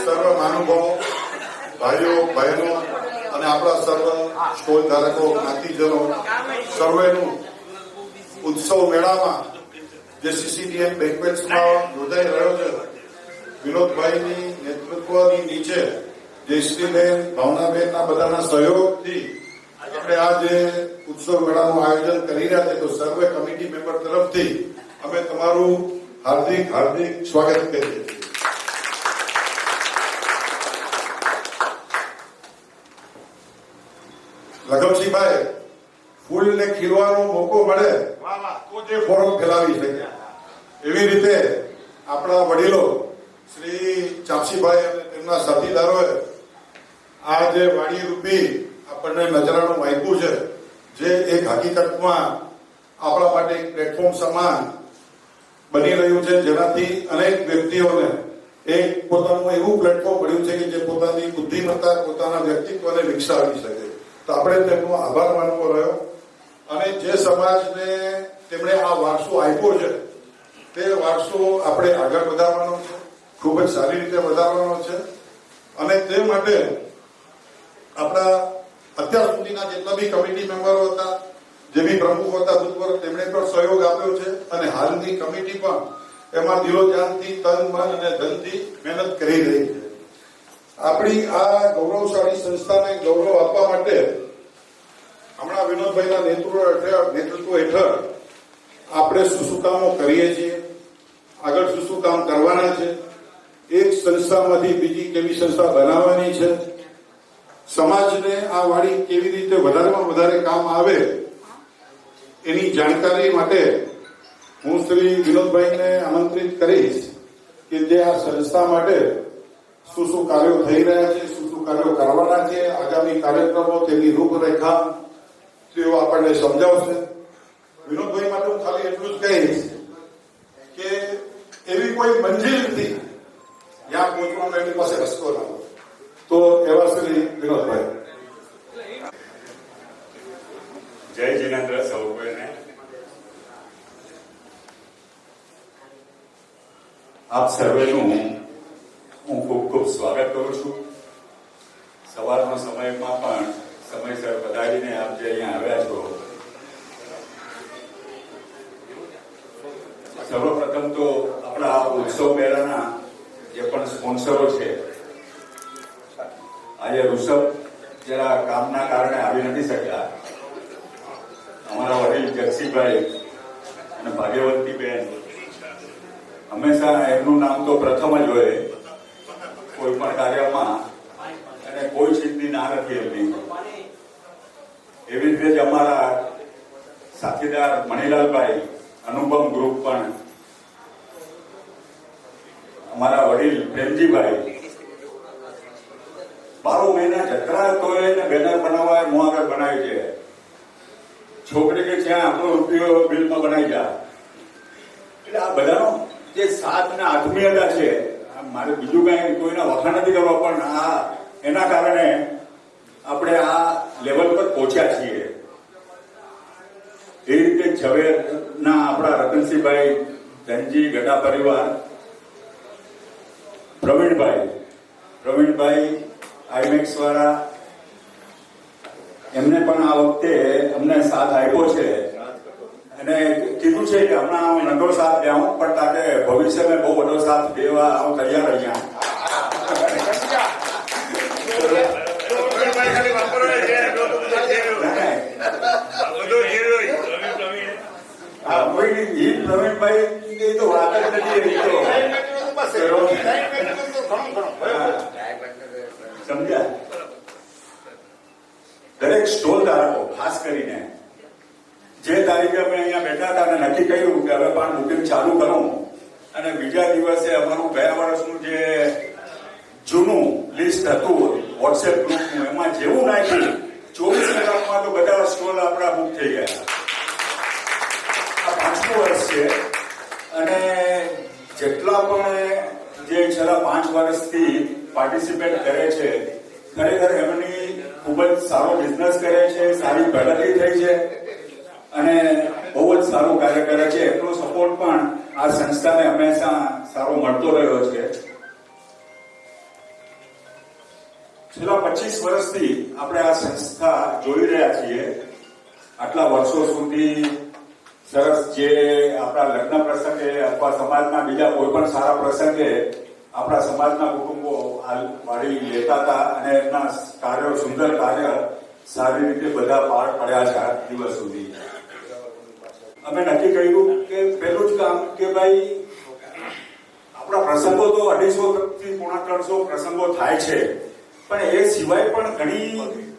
સર્વ મહાનુભાવો, ભાઈઓ બહેનો અને આપણા સર્વ સ્ટોલ ધારકો, જ્ઞાતિજનો સર્વેનું ઉત્સવ મેળામાં જે સીસીડીએમ બેન્ક્વેટ્સમાં યોજાઈ રહ્યો છે, વિનોદભાઈની નેતૃત્વની નીચે જયશ્રીબેન, ભાવનાબેનના બધાના સહયોગથી આપણે આ જે ઉત્સવ મેળાનું આયોજન કરી રહ્યા છે, તો સર્વે કમિટી મેમ્બર તરફથી અમે તમારું હાર્દિક હાર્દિક સ્વાગત કરીએ છીએ. લખમસિંહભાઈ, ફૂલને ખીલવાનો મોકો મળે તો જે ફોરમ ફેલાવી શકે, એવી રીતે આપણા વડીલો શ્રી ચાપસીભાઈ અને તેમના સાથીદારોએ આ જે વાડી રૂપી આપણને નજરાણું આપ્યું છે, જે એક હકીકતમાં આપણા માટે એક પ્લેટફોર્મ સમાન બની રહ્યું છે, જેનાથી અનેક વ્યક્તિઓને એક પોતાનું એવું પ્લેટફોર્મ મળ્યું છે કે જે પોતાની બુદ્ધિમત્તા, પોતાના વ્યક્તિત્વને વિકસાવી શકે. તો આપણે તેમનો આભાર માનવો રહ્યો અને જે સમાજને તેમણે આ વારસો આપ્યો છે તે વારસો આપણે આગળ વધારવાનો છે, ખૂબ જ સારી રીતે વધારવાનો છે. અને તે માટે આપણા અત્યાર સુધીના જેટલા બી કમિટી મેમ્બરો હતા, જે બી પ્રમુખો હતા ભૂતપૂર્વ, તેમણે પણ સહયોગ આપ્યો છે અને હાલની કમિટી પણ એમાં દિલોજાનથી, તન, મન અને ધનથી મહેનત કરી રહી છે. આપણી આ ગૌરવશાળી સંસ્થાને ગૌરવ આપવા માટે હમણાં વિનોદભાઈના નેતૃત્વ હેઠળ આપણે શું કામો કરીએ છીએ, આગળ શું કામ કરવાના છે, એક સંસ્થામાંથી બીજી કેવી સંસ્થા બનાવવાની છે, સમાજને આ વાડી કેવી રીતે વધારેમાં વધારે કામ આવે એની જાણકારી માટે હું શ્રી વિનોદભાઈને આમંત્રિત કરીશ કે જે આ સંસ્થા માટે શું કાર્યો થઈ રહ્યા છે, શું કાર્યો કરવાના છે, આગામી કાર્યક્રમો, તેની રૂપરેખા તેઓ આપણને સમજાવશે. વિનોદભાઈ માટે હું ખાલી એટલું જ કહીશ કે એવી કોઈ મંજિલ નથી જ્યાં પહોંચવાનો એની પાસે રસ્તો ના હોય. તો એવા શ્રી વિનોદભાઈ. જય જિનેન્દ્ર સૌ કોઈને. આપ સર્વેનું હું ખૂબ ખૂબ સ્વાગત કરું છું. સવારનો સમયમાં પણ સમયસર પધારીને આપ જે અહીંયા આવ્યા છો. સર્વપ્રથમ તો આપણા ઉત્સવ મેળાના જે પણ સ્પોન્સરો છે, આજે ઋષભ જરા કામના કારણે આવી નથી શક્યા. અમારા વડીલ જગસીભાઈ અને ભાગ્યવંતીબેન, હંમેશા એમનું નામ તો પ્રથમ જ હોય કોઈ પણ કાર્યમાં, અને કોઈ ચીજની ના નથી એમની. એવી રીતે જ અમારા સાથીદાર મણિલાલભાઈ, અનુપમ ગ્રુપ પણ, અમારા વડીલ પ્રેમજીભાઈ 12 મહિના જત્રા તો એને બેનર બનાવવા હું આગળ બનાવી છે. છોકરી કે ત્યાં આપણો રૂપિયો બિલમાં બનાવી જા. એટલે આ બધાનો જે સાથ ને આત્મીયતા છે, મારે બીજું કઈ કોઈના વખાણ નથી કરવા, પણ આ એના કારણે આપણે આ લેવલ પર પહોંચ્યા છીએ. એ રીતે ઝવેરના આપણા રતનસિંહભાઈ, ધનજી, ગઢા પરિવાર, પ્રવીણભાઈ આઈમેક્સ વાળા, એમને પણ આ વખતે અમને સાથ આપ્યો છે અને કીધું છે કે હમણાં નંદો સાથ દેવું, પણ તાકે ભવિષ્યમાં બહુ બધો સાથ દેવા હું તૈયાર અહીંયા. પ્રવીણભાઈ તો વાત જ નથી, સમજ્યા? દરેક સ્ટોલ ધારકો, ખાસ કરીને જે તારીખે અમે અહીંયા બેઠા હતા અને નક્કી કર્યું કે હવે પણ બુકિંગ ચાલુ કરું, અને બીજા દિવસે અમારું ગયા વર્ષનું જે જૂનું લિસ્ટ હતું વોટ્સએપ ગ્રુપનું, એમાં જેવું નાખ્યું 24 કલાકમાં તો બધા સ્ટોલ આપણા બુક થઈ ગયા. આ 5મું વર્ષ છે અને જેટલા પણ જે છેલ્લા 5 વર્ષથી પાર્ટિસિપેટ કરે છે, ખરેખર એમની ખૂબ જ સારો બિઝનેસ કરે છે, સારી પ્રગતિ થઈ છે અને બહુ જ સારું કાર્ય કરે છે. એટલો સપોર્ટ પણ આ સંસ્થાને હંમેશા સારો મળતો રહ્યો છે. છેલ્લા 25 વર્ષથી આપણે આ સંસ્થા જોઈ રહ્યા છીએ. આટલા વર્ષો સુધી સરસ જે આપણા લગ્ન પ્રસંગે અથવા સમાજના બીજા કોઈ પણ સારા પ્રસંગે આપણા સમાજના કુટુંબો આ વાડી લેતા હતા અને એમના કાર્યો, સુંદર કાર્ય સારી રીતે બધા પાર પડ્યા છે આ દિવસ સુધી. અમે નક્કી કર્યું કે પહેલું જ કામ કે ભાઈ આપણા પ્રસંગો તો 250 થી પોણા 300 પ્રસંગો થાય છે, પણ એ સિવાય પણ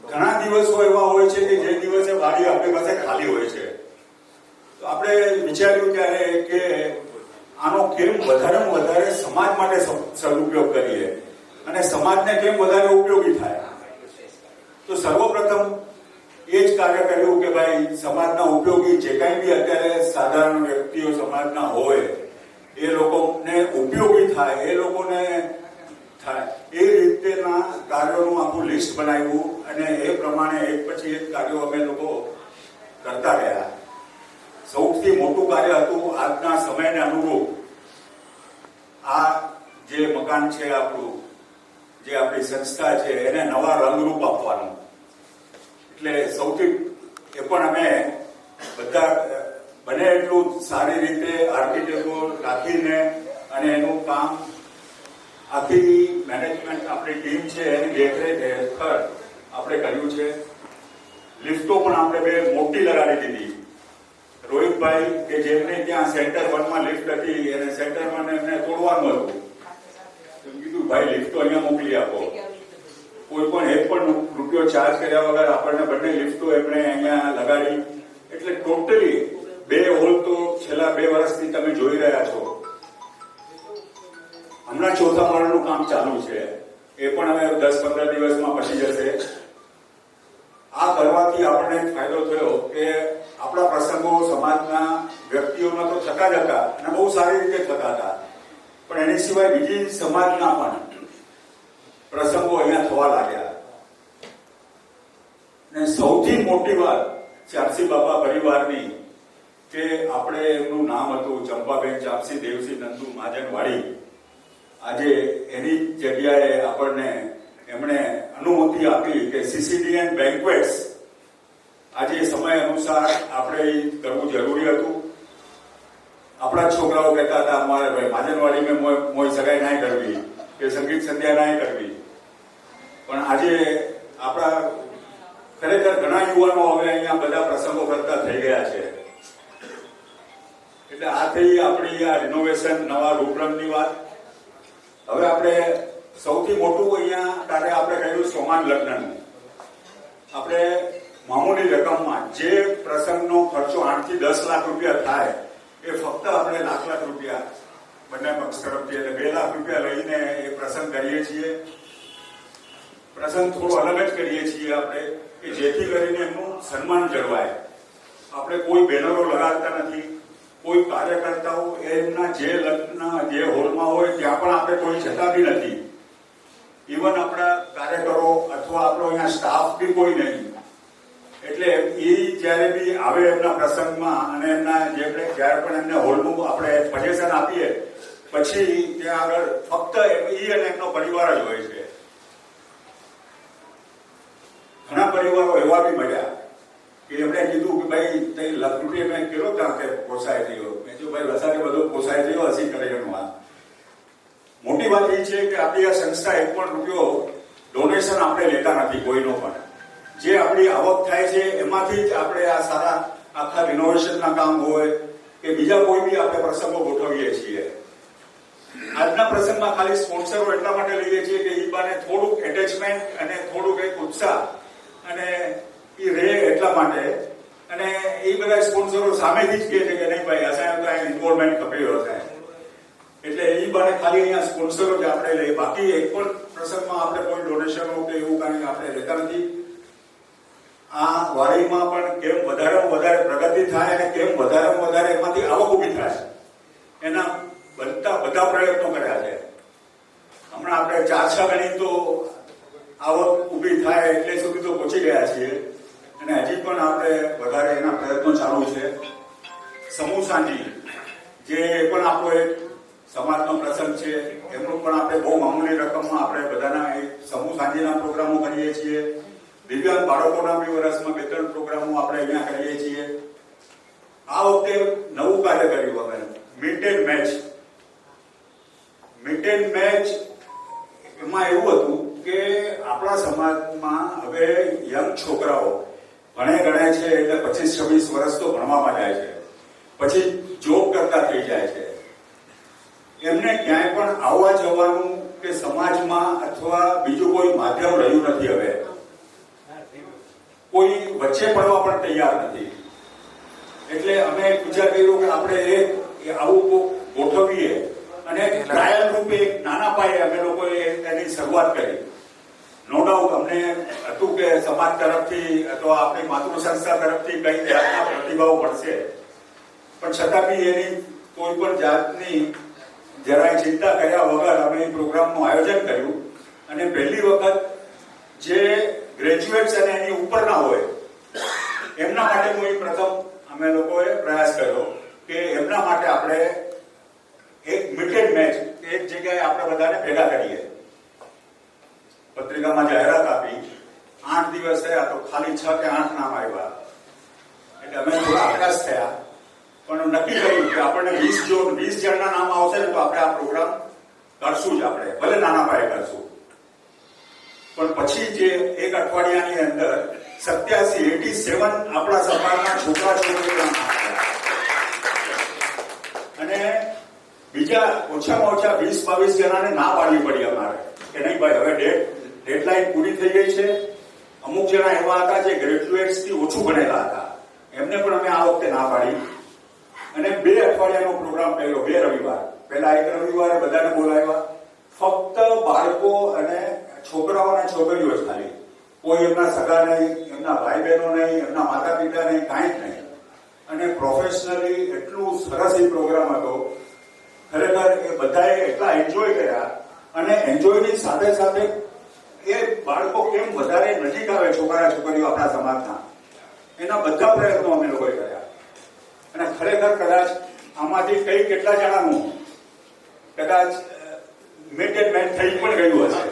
ઘણા દિવસો એવા હોય છે કે જે દિવસે વાડી આપણી પાસે ખાલી હોય છે. તો આપણે વિચાર્યું ત્યારે કે આનો કેમ વધારેમાં વધારે સમાજ માટે સદુપયોગ કરીએ અને સમાજને કેમ વધારે ઉપયોગી થાય. તો સર્વપ્રથમ એ જ કાર્ય કર્યું કે ભાઈ સમાજના ઉપયોગી જે કાંઈ બી અત્યારે સાધારણ વ્યક્તિઓ સમાજના હોય એ લોકોને ઉપયોગી થાય, એ લોકોને થાય એ રીતેના કાર્યોનું આખું લિસ્ટ બનાવ્યું અને એ પ્રમાણે એક પછી એક કાર્યો અમે લોકો કરતા ગયા. સૌથી મોટું કાર્ય હતું આજના સમયને અનુરૂપ આ જે મકાન છે આપણું, જે આપણી સંસ્થા છે એને નવા રંગરૂપ આપવાનું. એટલે સૌથી એ પણ અમે બધા બને એટલું સારી રીતે આર્કિટેક્ટો રાખીને અને એનું કામ આખી મેનેજમેન્ટ આપણી ટીમ છે એની દેખરેખ હેઠળ આપણે કર્યું છે. લિફ્ટો પણ આપણે બે મોટી લગાડી દીધી. રોહિતભાઈ કે જેમને ત્યાં સેન્ટર 1 માં લિફ્ટ હતી અને સેન્ટર 1 એમને તોડવાનું હતું, કીધું ભાઈ લિફ્ટો અહીંયા મોકલી આપો. કોઈ પણ એક પણ રૂપિયો ચાર્જ કર્યા વગર આપણને બંને લિફ્ટો એમણે અહીંયા લગાડી. એટલે ટોટલી 2 હોલ તો છેલ્લા 2 વર્ષથી તમે જોઈ રહ્યા છો. હમણાં 4થા માળનું કામ ચાલુ છે, એ પણ હવે 10-15 દિવસમાં પતી જશે. આ કરવાથી આપણને ફાયદો થયો કે આપણા પ્રસંગો સમાજના વ્યક્તિઓના તો થતા જ હતા અને બહુ સારી રીતે થતા હતા, પણ એની સિવાય બીજી સમાજના પણ પ્રસંગો અહીંયા થવા લાગ્યા. ને સૌથી મોટી વાત ચાપસી બાપા પરિવારની કે આપણે એમનું નામ હતું ચંપાબેન ચાપસી દેવસી નંદુ મહાજનવાડી. આજે એની જગ્યાએ આપણને એમણે અનુમતિ આપી કે સીસીડીએન બેન્ક્વેટ્સ આજે સમય અનુસાર આપણે કરવું જરૂરી હતું. આપણા છોકરાઓ કહેતા હતા અમારે ભાઈ મહાજનવાડી મેં મોય સગાઈ નહીં કરવી કે સંગીત સંધ્યા નહીં કરવી, પણ આજે આપણા ખરેખર ઘણા યુવાનો હવે અહીંયા બધા પ્રસંગો કરતા થઈ ગયા છે. એટલે આ થઈ આપણી આ રિનોવેશન, નવા રૂપરંગની વાત. હવે આપણે સૌથી મોટું અહીંયા કાર્ય આપણે કહ્યું સોમાન લગ્નનું. આપણે મામૂલી રકમમાં જે પ્રસંગનો ખર્ચો 8 થી 10 લાખ રૂપિયા થાય એ ફક્ત આપણે લાખ રૂપિયા બંને પક્ષ તરફથી એટલે 2 લાખ રૂપિયા લઈને એ પ્રસંગ કરીએ છીએ. પ્રસંગ થોડો અલગ જ કરીએ છીએ આપણે કે જેથી કરીને એમનું સન્માન જળવાય. આપણે કોઈ બેનરો લગાડતા નથી, કોઈ કાર્યકર્તાઓ એમના જે લગ્ન જે હોલમાં હોય ત્યાં પણ આપણે કોઈ જતા બી નથી. ઇવન આપણા કાર્યકરો અથવા આપણો અહીંયા સ્ટાફ બી કોઈ નહીં. એટલે એ જયારે બી આવે એમના પ્રસંગમાં અને એમના જયારે પણ એમને હોલનું આપણે પજેશન આપીએ પછી ત્યાં આગળ ફક્ત એ અને એમનો પરિવાર જ હોય છે. ઘણા પરિવારો એવા બી મળ્યા કે એમણે કીધું કે ભાઈ તે લાખ રૂપિયા મેં કેલો ત્યાં કે પોસાય થયો. મેં જો ભાઈ વસારે બધો પોસાય થયો હસી કરેગનું. આ મોટી વાત એ છે કે આપણી આ સંસ્થા 1 પણ રૂપિયો ડોનેશન આપણે લેતા નથી કોઈનો પણ. જે આપણી આવક થાય છે એમાંથી જ આપણે આ સારા આખા રિનોવેશનના કામ હોય કે બીજા કોઈ બી આપણે પ્રસંગો ગોઠવીએ છીએ. આજના પ્રસંગમાં ખાલી સ્પોન્સરો એટલા માટે લઈએ છીએ કે એ બાને થોડુંક એટેચમેન્ટ અને થોડુંક એક ઉત્સાહ અને એ રહે એટલા માટે. અને એ બધા સ્પોન્સરો સામેથી જ કહે છે કે નહીં ભાઈ અસાય તો ઇન્વોલ્વમેન્ટ ખપેલો થાય. એટલે એ બાને ખાલી અહીંયા સ્પોન્સરો જ આપણે લઈએ, બાકી એક પણ પ્રસંગમાં આપણે કોઈ ડોનેશનો કે એવું કાંઈ આપણે લેતા નથી. આ વાડીમાં પણ કેમ વધારેમાં વધારે પ્રગતિ થાય અને કેમ વધારેમાં વધારે એમાંથી આવક ઊભી થાય એના બધા પ્રયત્નો કર્યા છે. હમણાં આપણે 4-6 ગણી તો આવક ઊભી થાય એટલે સુધી તો પહોંચી ગયા છીએ અને હજી પણ આપણે વધારે એના પ્રયત્નો ચાલુ છે. સમૂહ સાંજી જે પણ આપણો એક સમાજનો પ્રસંગ છે એમનું પણ આપણે બહુ મામૂલી રકમમાં આપણે બધાના એક સમૂહ સાંજેના પ્રોગ્રામો કરીએ છીએ. દિવ્યાંગ બાળકોના બી વર્ષમાં 2-3 પ્રોગ્રામો આપણે અહીંયા કરીએ છીએ. આ વખતે નવું કાર્ય કર્યું અમે, mid and match. Mid and match એમાં એવું હતું કે આપણા સમાજમાં હવે યંગ છોકરાઓ ભણે ગણે છે એટલે 25-26 વર્ષ તો ભણવામાં જાય છે, પછી જોબ કરતા થઈ જાય છે. એમને ક્યાંય પણ આવવા જવાનું કે સમાજમાં અથવા બીજું કોઈ માધ્યમ રહ્યું નથી. હવે કોઈ વચ્ચે પડવા પણ તૈયાર નથી. એટલે અમે વિચાર કર્યો કે આપણે આવું ગોઠવીએ અને ટ્રાયલ રૂપે એક નાના પાયે અમે લોકોએ એની શરૂઆત કરી. નો ડાઉટ અમને હતું કે સમાજ તરફથી અથવા આપણી માતૃ સંસ્થા તરફથી કઈ જાતના પ્રતિભાવ મળશે, પણ છતાં બી એની કોઈ પણ જાતની જરાય ચિંતા કર્યા વગર અમે પ્રોગ્રામનું આયોજન કર્યું. અને પહેલી વખત જે ગ્રેજ્યુએટ્સ અને એની ઉપરના હોય એમના માટેનું એક પ્રથમ અમે લોકોએ પ્રયાસ કર્યો કે એમના માટે આપણે એક મિડ મેચ એક જગ્યાએ આપણે બધાને ભેગા કરીએ. પત્રિકામાં જાહેરાત આપી, 8 દિવસ થયા તો ખાલી 6 કે 8 નામ આવ્યા. એટલે અમે થોડા હતાશ થયા, પણ નક્કી કર્યું કે આપણને 20 જણના નામ આવશે ને તો આપણે આ પ્રોગ્રામ કરશું જ. આપણે ભલે નાના પાયે કરશું, પણ પછી જે એક અઠવાડિયાની અંદર 87 આપણા સમાજના છોકરા છોકરીઓ અને બીજા ઓછામાં ઓછા 20-22 જણાને ના પાડવી પડી અમારે કે નહીં ભાઈ હવે ડેડલાઈન પૂરી થઈ ગઈ છે. અમુક જણા એવા હતા જે ગ્રેજ્યુએટ્સ થી ઓછું ભણેલા હતા, એમને પણ અમે આ વખતે ના પાડી અને 2 અઠવાડિયાનો પ્રોગ્રામ કર્યો. 2 રવિવાર. પહેલા એક રવિવારે બધાને બોલાવ્યા, ફક્ત બાળકો અને છોકરાઓ અને છોકરીઓ જ ખાલી, કોઈ એમના સગા નહીં, એમના ભાઈ બહેનો નહીં, એમના માતા પિતા નહીં, કાંઈ જ નહીં. અને પ્રોફેશનલી એટલું સરસ એ પ્રોગ્રામ હતો. ખરેખર એ બધાએ એટલા એન્જોય કર્યા. અને એન્જોયની સાથે સાથે એ બાળકો કેમ વધારે નજીક આવે છોકરા છોકરીઓ આપણા સમાજના, એના બધા પ્રયત્નો અમે લોકોએ કર્યા. અને ખરેખર કદાચ આમાંથી કેટલા જણાનું કદાચ મિડ એન્ડ મેચ થઈ પણ ગયું હશે.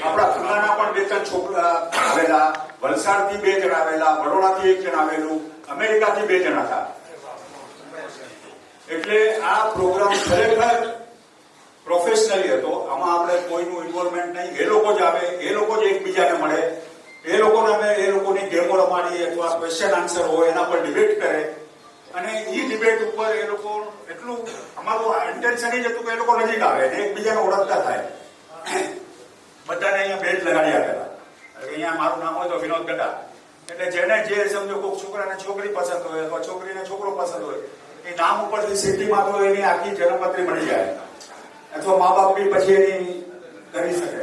આપણા ખુલ્લાના પણ 2-3 છોકરા આવેલા, વલસાડથી 2 જણ આવેલા, બરોડાથી 1 જણ આવેલું, અમેરિકાથી 2 જણ હતા. એટલે આ પ્રોગ્રામ ખરેખર પ્રોફેશનલી હતો. આમાં આપણે કોઈનું ઇન્વોલ્વમેન્ટ નહીં. એ લોકો જ આવે, એ લોકો જ એકબીજાને મળે, એ લોકોને અમે એ લોકોની ગેમો રમાડીએ અથવા ક્વેશ્ચન આન્સર હોય એના પર ડિબેટ કરે. અને એ ડિબેટ ઉપર એ લોકો એટલું અમારું ઇન્ટેન્શન એ જ હતું કે એ લોકો નજીક આવે અને એકબીજાને ઓળખતા થાય. બધાને અહીંયા બેચ લગાડી આપેલા. અહીંયા મારું નામ હોય તો વિનોદ ગડા, એટલે જેને જે સમજો કોઈ છોકરાને છોકરી પસંદ હોય અથવા છોકરીને છોકરો પસંદ હોય એ નામ ઉપરથી સિટીમાં તો એની આખી જન્મપત્રી મળી જાય અથવા મા બાપ બી પછી એની કરી શકે.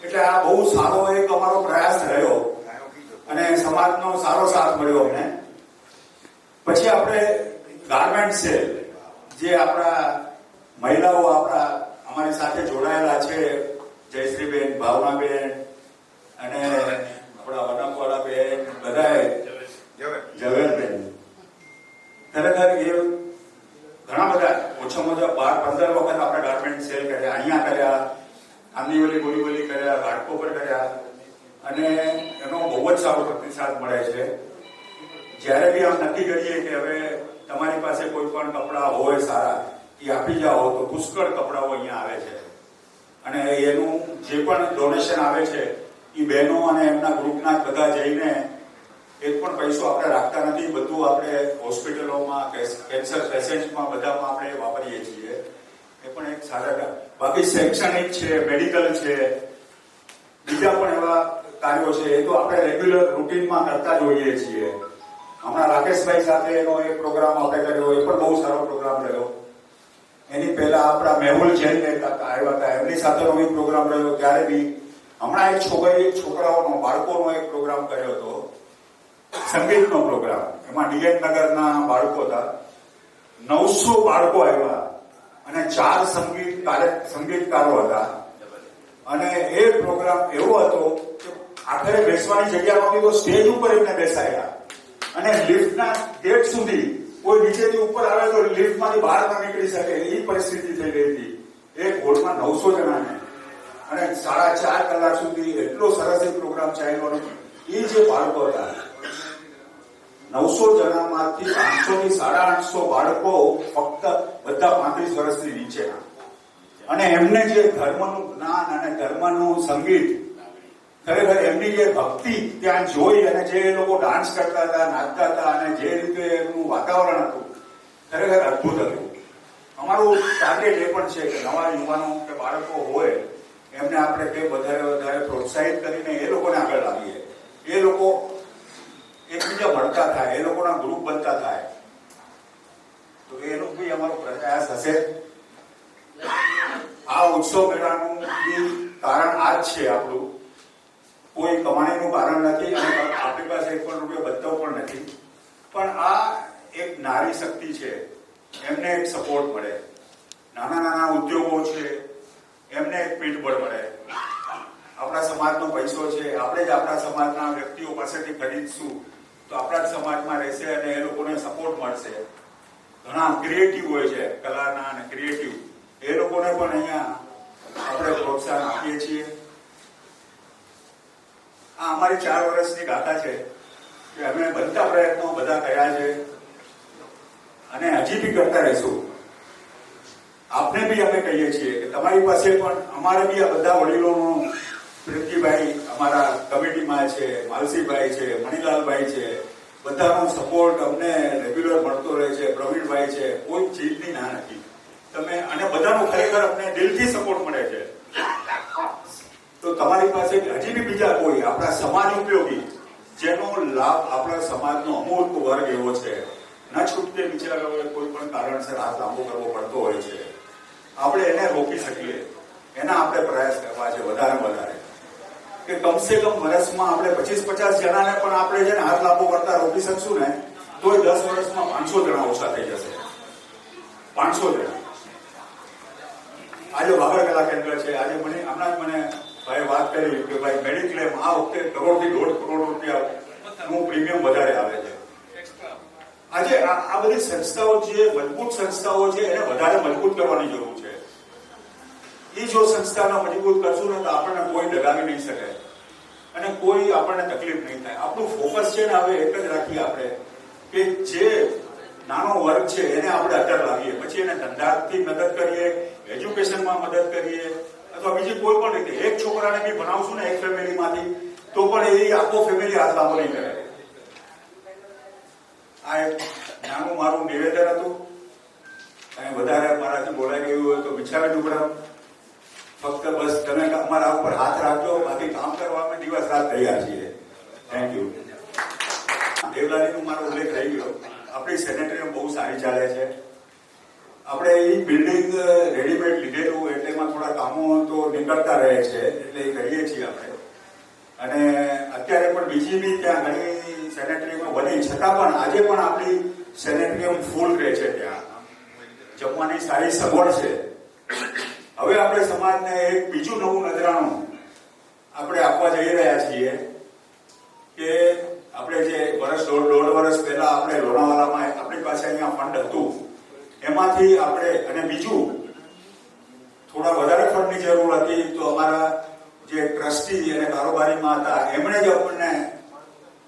એટલે આ બહુ સારો એક અમારો પ્રયાસ રહ્યો અને સમાજનો સારો સાથ મળ્યો અમને. પછી આપણે ગાર્મેન્ટ સેલ, જે આપણા મહિલાઓ આપણા અમારી સાથે જોડાયેલા છે, જયશ્રીબેન, ભાવનાબેન અને આપણા વનકવાળાબેન, બધાએ ઝવેરબેન, ખરેખર એ ઘણા બધા ઓછામાં ઓછા 12-15 વખત આપણે ગાર્મેન્ટ સેલ કર્યા. અહીંયા કર્યા, આંબીવલી બોરીવલી કર્યા, ઘાટકોપર કર્યા અને એનો બહુ જ સારો પ્રતિસાદ મળે છે. જ્યારે બી આમ નક્કી કરીએ કે હવે તમારી પાસે કોઈ પણ કપડા હોય સારા એ આપી જાઓ તો પુષ્કળ કપડાઓ અહીંયા આવે છે. અને એનું જે પણ ડોનેશન આવે છે એ બહેનો અને એમના ગ્રુપના બધા જઈને એક પણ પૈસો આપણે રાખતા નથી. બધું આપણે હોસ્પિટલોમાં, કેન્સર પેશન્ટમાં બધામાં આપણે વાપરીએ છીએ. એ પણ એક સારા. બાકી શૈક્ષણિક છે, મેડિકલ છે, બીજા પણ એવા કાર્યો છે, એ તો આપણે રેગ્યુલર રૂટીનમાં કરતા જ હોઈએ છીએ. હમણાં રાકેશભાઈ સાથે એનો એક પ્રોગ્રામ આપણે કર્યો, એ પણ બહુ સારો પ્રોગ્રામ રહ્યો. એની પહેલા આપણા મેહુલ જૈન આવ્યા હતા, એમની સાથેનો બી પ્રોગ્રામ રહ્યો. ત્યારે બી હમણાં એક છોકરાઓનો, બાળકોનો એક પ્રોગ્રામ કર્યો હતો, સંગીતનો પ્રોગ્રામ. એમાં ડીએન નગરના બાળકો હતા, 900 બાળકો આવ્યા અને 4 સંગીતકારો હતા. અને એ પ્રોગ્રામ એવો હતો કે આખરે બેસવાની જગ્યા નહોતી તો સ્ટેજ ઉપર એમને બેસાડ્યા અને લિફ્ટના ગેટ સુધી કોઈ નીચેથી ઉપર આવે તો લિફ્ટમાંથી બહાર ન નીકળી શકે એ પરિસ્થિતિ થઈ ગઈ હતી. એક હોલમાં 900 જણાને અને 4.5 કલાક સુધી એટલો સરસ એક પ્રોગ્રામ ચાલ્યો. એ જે બાળકો હતા 900 જણામાંથી 800 થી 850 બાળકો ફક્ત બધા 35 વર્ષની નીચેના, અને એમને જે ધર્મનું જ્ઞાન અને ધર્મનું સંગીત, ખરેખર એમની જે ભક્તિ ત્યાં જોઈ અને જે એ લોકો ડાન્સ કરતા હતા, નાચતા હતા અને જે રીતે એમનું વાતાવરણ હતું, ખરેખર અદભુત હતું. અમારું ટાર્ગેટ એ પણ છે કે નવા યુવાનો કે બાળકો હોય એમને આપણે કંઈ વધારે પ્રોત્સાહિત કરીને એ લોકોને આગળ લાવીએ, એ લોકો એકબીજા મળતા થાય, એ લોકોના ગ્રુપ બનતા થાય. તો એનો બી અમારો પ્રયાસ હશે. આ ઉત્સવ મેળાનું કારણ આ જ છે આપણું, કોઈ કમાણીનું કારણ નથી અને આપણી પાસે એક પણ રૂપિયો બચતો પણ નથી, પણ આ એક નારી શક્તિ છે, એમને એક સપોર્ટ મળે. નાના નાના ઉદ્યોગો છે એમને એક પીઠબળ મળે. આપણા સમાજનો પૈસો છે, આપણે જ આપણા સમાજના વ્યક્તિઓ પાસેથી ખરીદશું તો આપણા જ સમાજમાં રહેશે અને એ લોકોને સપોર્ટ મળશે. ઘણા ક્રિએટિવ હોય છે, કલાના અને ક્રિએટિવ, એ લોકોને પણ અહીંયા આપણે પ્રોત્સાહન આપીએ છીએ. આ અમારી 4 વર્ષની ગાથા છે કે અમે બનતા પ્રયત્નો બધા કર્યા છે અને હજી બી કરતા રહીશું. આપને બી અમે કહીએ છીએ કે તમારી પાસે પણ અમારે બી આ બધા વડીલોનું, પ્રેમજીભાઈ અમારા કમિટીમાં છે, માલસીભાઈ છે, મણીલાલભાઈ છે, બધાનો સપોર્ટ અમને રેગ્યુલર મળતો રહે છે. પ્રવીણભાઈ છે, કોઈ ચીજની ના નથી તમે, અને બધાનો ખરેખર અમને દિલથી સપોર્ટ મળે છે. તો તમારી પાસે હજી બી બીજા કોઈ આપણા સમાજ ઉપયોગી જેનો લાભ આપણા સમાજનો અમૂર્ત વર્ગ એવો છે, ન છૂટકે બિચારાઓએ કોઈ પણ કારણસર હાથ લાંબો કરવો પડતો હોય છે, આપણે એને રોકી શકીએ એના આપણે પ્રયાસ કરવા છે વધારે કે કમસે કમ વર્ષમાં આપણે 25-50 જણાને પણ આપણે છે ને હાથ લાંબો કરતા રોકી શકશું ને તોય 10 વર્ષમાં 500 જણા ઓછા થઈ જશે. 500 જણા. આજે વાગડ કલા કેન્દ્ર છે, આજે હમણાં જ મને ભાઈ વાત કરી કે ભાઈ મેડિક્લેમ આ વખતે 1.5 કરોડ રૂપિયાનું પ્રીમિયમ વધારે આવે છે. આજે આ બધી સંસ્થાઓ જે મજબૂત સંસ્થાઓ છે એને વધારે મજબૂત કરવાની જરૂર છે. એ જો સંસ્થાને મજબૂત કરશું ને તો આપણને કોઈ દગાવી નહીં શકે અને કોઈ આપણને તકલીફ નહીં થાય. આપણું ફોકસ છે ને હવે એક જ રાખીએ આપણે કે જે નાનો વર્ગ છે એને આપણે અત્યારે લાવીએ, પછી એને ધંધાથી મદદ કરીએ, એજ્યુકેશનમાં મદદ કરીએ અથવા બીજી કોઈ પણ રીતે. એક છોકરાને બી ભણાવશું ને એક ફેમિલીમાંથી તો પણ એ આખો ફેમિલી હાથ લાંબો નહીં કરે. આ એક નાનું મારું નિવેદન હતું. અને વધારે મારાથી બોલાઈ ગયું હોય તો બિચારા ટુકડા ફક્ત બસ તમે અમારા ઉપર હાથ રાખજો, બાકી કામ કરવા અમે દિવસ રાત તૈયાર છીએ. Thank you. દેવલાલીનો મારો ઉલ્લેખ રહી ગયો. આપણી સેનેટરી બહુ સારી ચાલે છે. આપણે એ બિલ્ડિંગ રેડીમેડ લીધેલું એટલે એમાં થોડા કામો તો નીકળતા રહે છે, એટલે એ કરીએ છીએ આપણે. અને અત્યારે પણ બીજી બી ત્યાં ઘણી સેનેટરીમાં બની છતાં પણ આજે પણ આપણી સેનેટરીયમ ફૂલ રહે છે. ત્યાં જમવાની સારી સગવડ છે. હવે આપણે સમાજને એક બીજું નવું નજરાણું આપણે આપવા જઈ રહ્યા છીએ કે આપણે જે દોઢ વર્ષ પહેલા આપણે લોનાવાલામાં આપણી પાસે અહીંયા ફંડ હતું એમાંથી આપણે, અને બીજું થોડા વધારે ફંડની જરૂર હતી તો અમારા જે ટ્રસ્ટી અને કારોબારીમાં હતા એમણે જ આપણને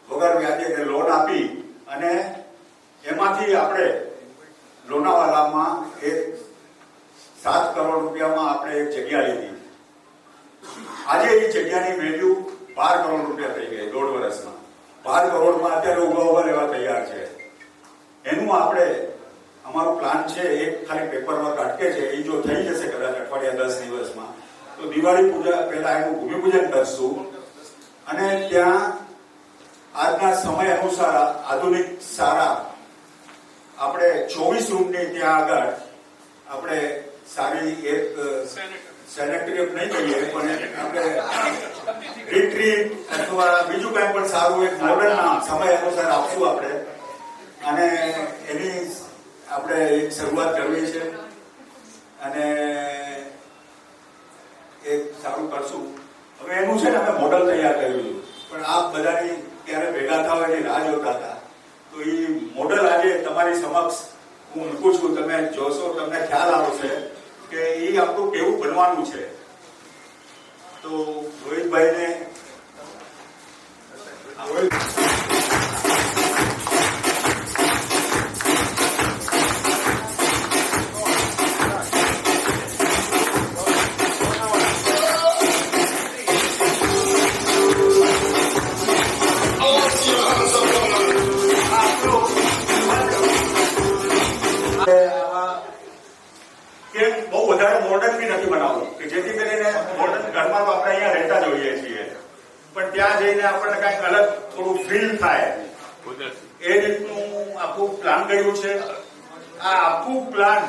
વગર વ્યાજે લોન આપી અને એમાંથી આપણે લોનાવાલામાં એક 7 કરોડ રૂપિયામાં આપણે એક જગ્યા લીધી. આજે એ જગ્યાની વેલ્યુ 12 કરોડ રૂપિયા થઈ ગઈ 1.5 વર્ષમાં. 12 કરોડમાં અત્યારે ઉભા રહેવા તૈયાર છે. એનું આપણે અમારું પ્લાન છે, એક ખાલી પેપર વર્ક અટકે છે, એ જો થઈ જશે કદાચ અઠવાડિયા 10 દિવસમાં તો દિવાળી પૂજા પહેલા એનું ભૂમિપૂજન કરશું અને ત્યાં આજના સમય અનુસાર આધુનિક સારા આપણે 24 રૂમની ત્યાં આગળ આપણે સારી એક સેનેટરીયમ નહીં કહીએ પણ આપણે રિટ્રીટ અથવા બીજું કાંઈ પણ સારું એક મોડર્ન સમય અનુસાર આપશું આપણે, અને એની આપણે એક શરૂઆત કરવી છે અને એક સારું કરશું. હવે એનું છે ને અમે મોડલ તૈયાર કર્યું પણ આપ બધાની ક્યારે ભેગા થવા એની રાહ જોતા હતા તો એ મોડલ આજે તમારી સમક્ષ હું મૂકું છું. તમે જોશો તમને ખ્યાલ આવશે કે એ આપણું કેવું બનવાનું છે. તો રોહિતભાઈને બહુ વધારે મોડર્ન બી નથી બનાવવું કે જેથી કરીને મોડર્ન ઘરમાં તો આપણે અહીંયા રહેતા જોઈએ છીએ, પણ ત્યાં જઈને આપણને કંઈક અલગ થોડું ફીલ થાય એ રીતનું આખું પ્લાન કર્યું છે. આ આખું પ્લાન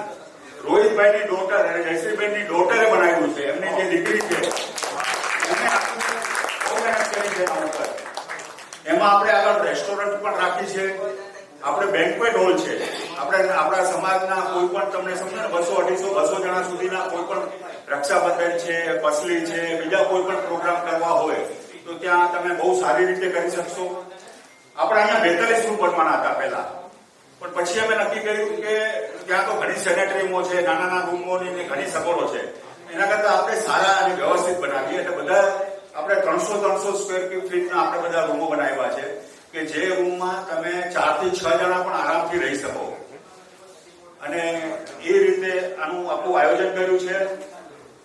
રોહિતભાઈની ડોટર અને જયશ્રીબેનની ડોટરે બનાવ્યું છે. એમની જે દીકરી છે એમને આખું બહુ મહેનત કરી છે એના ઉપર. એમાં આપણે આગળ રેસ્ટોરન્ટ પણ રાખી છે, આપણે બેન્ક્વેટ હોલ છે, આપણે આપણા સમાજના કોઈ પણ તમને સમજો ને 200-250 જણા સુધીના કોઈ પણ રક્ષાબંધન છે, પસલી છે, બીજા કોઈ પણ પ્રોગ્રામ કરવા હોય તો ત્યાં તમે બહુ સારી રીતે કરી શકશો. આપણે અહીંયા 42 રૂમ બનવાના હતા પહેલા, પણ પછી અમે નક્કી કર્યું કે ત્યાં તો ઘણી સેનેટરીમો છે, નાના રૂમોની ઘણી સગવડો છે, એના કરતા આપણે સારા અને વ્યવસ્થિત બનાવીએ. એટલે બધા આપણે 300 સ્ક્વેર ફીટના આપણે બધા રૂમો બનાવ્યા છે કે જે રૂમમાં તમે 4 થી 6 જણા પણ આરામથી રહી શકો. અને એ રીતે આનું આખું આયોજન કર્યું છે.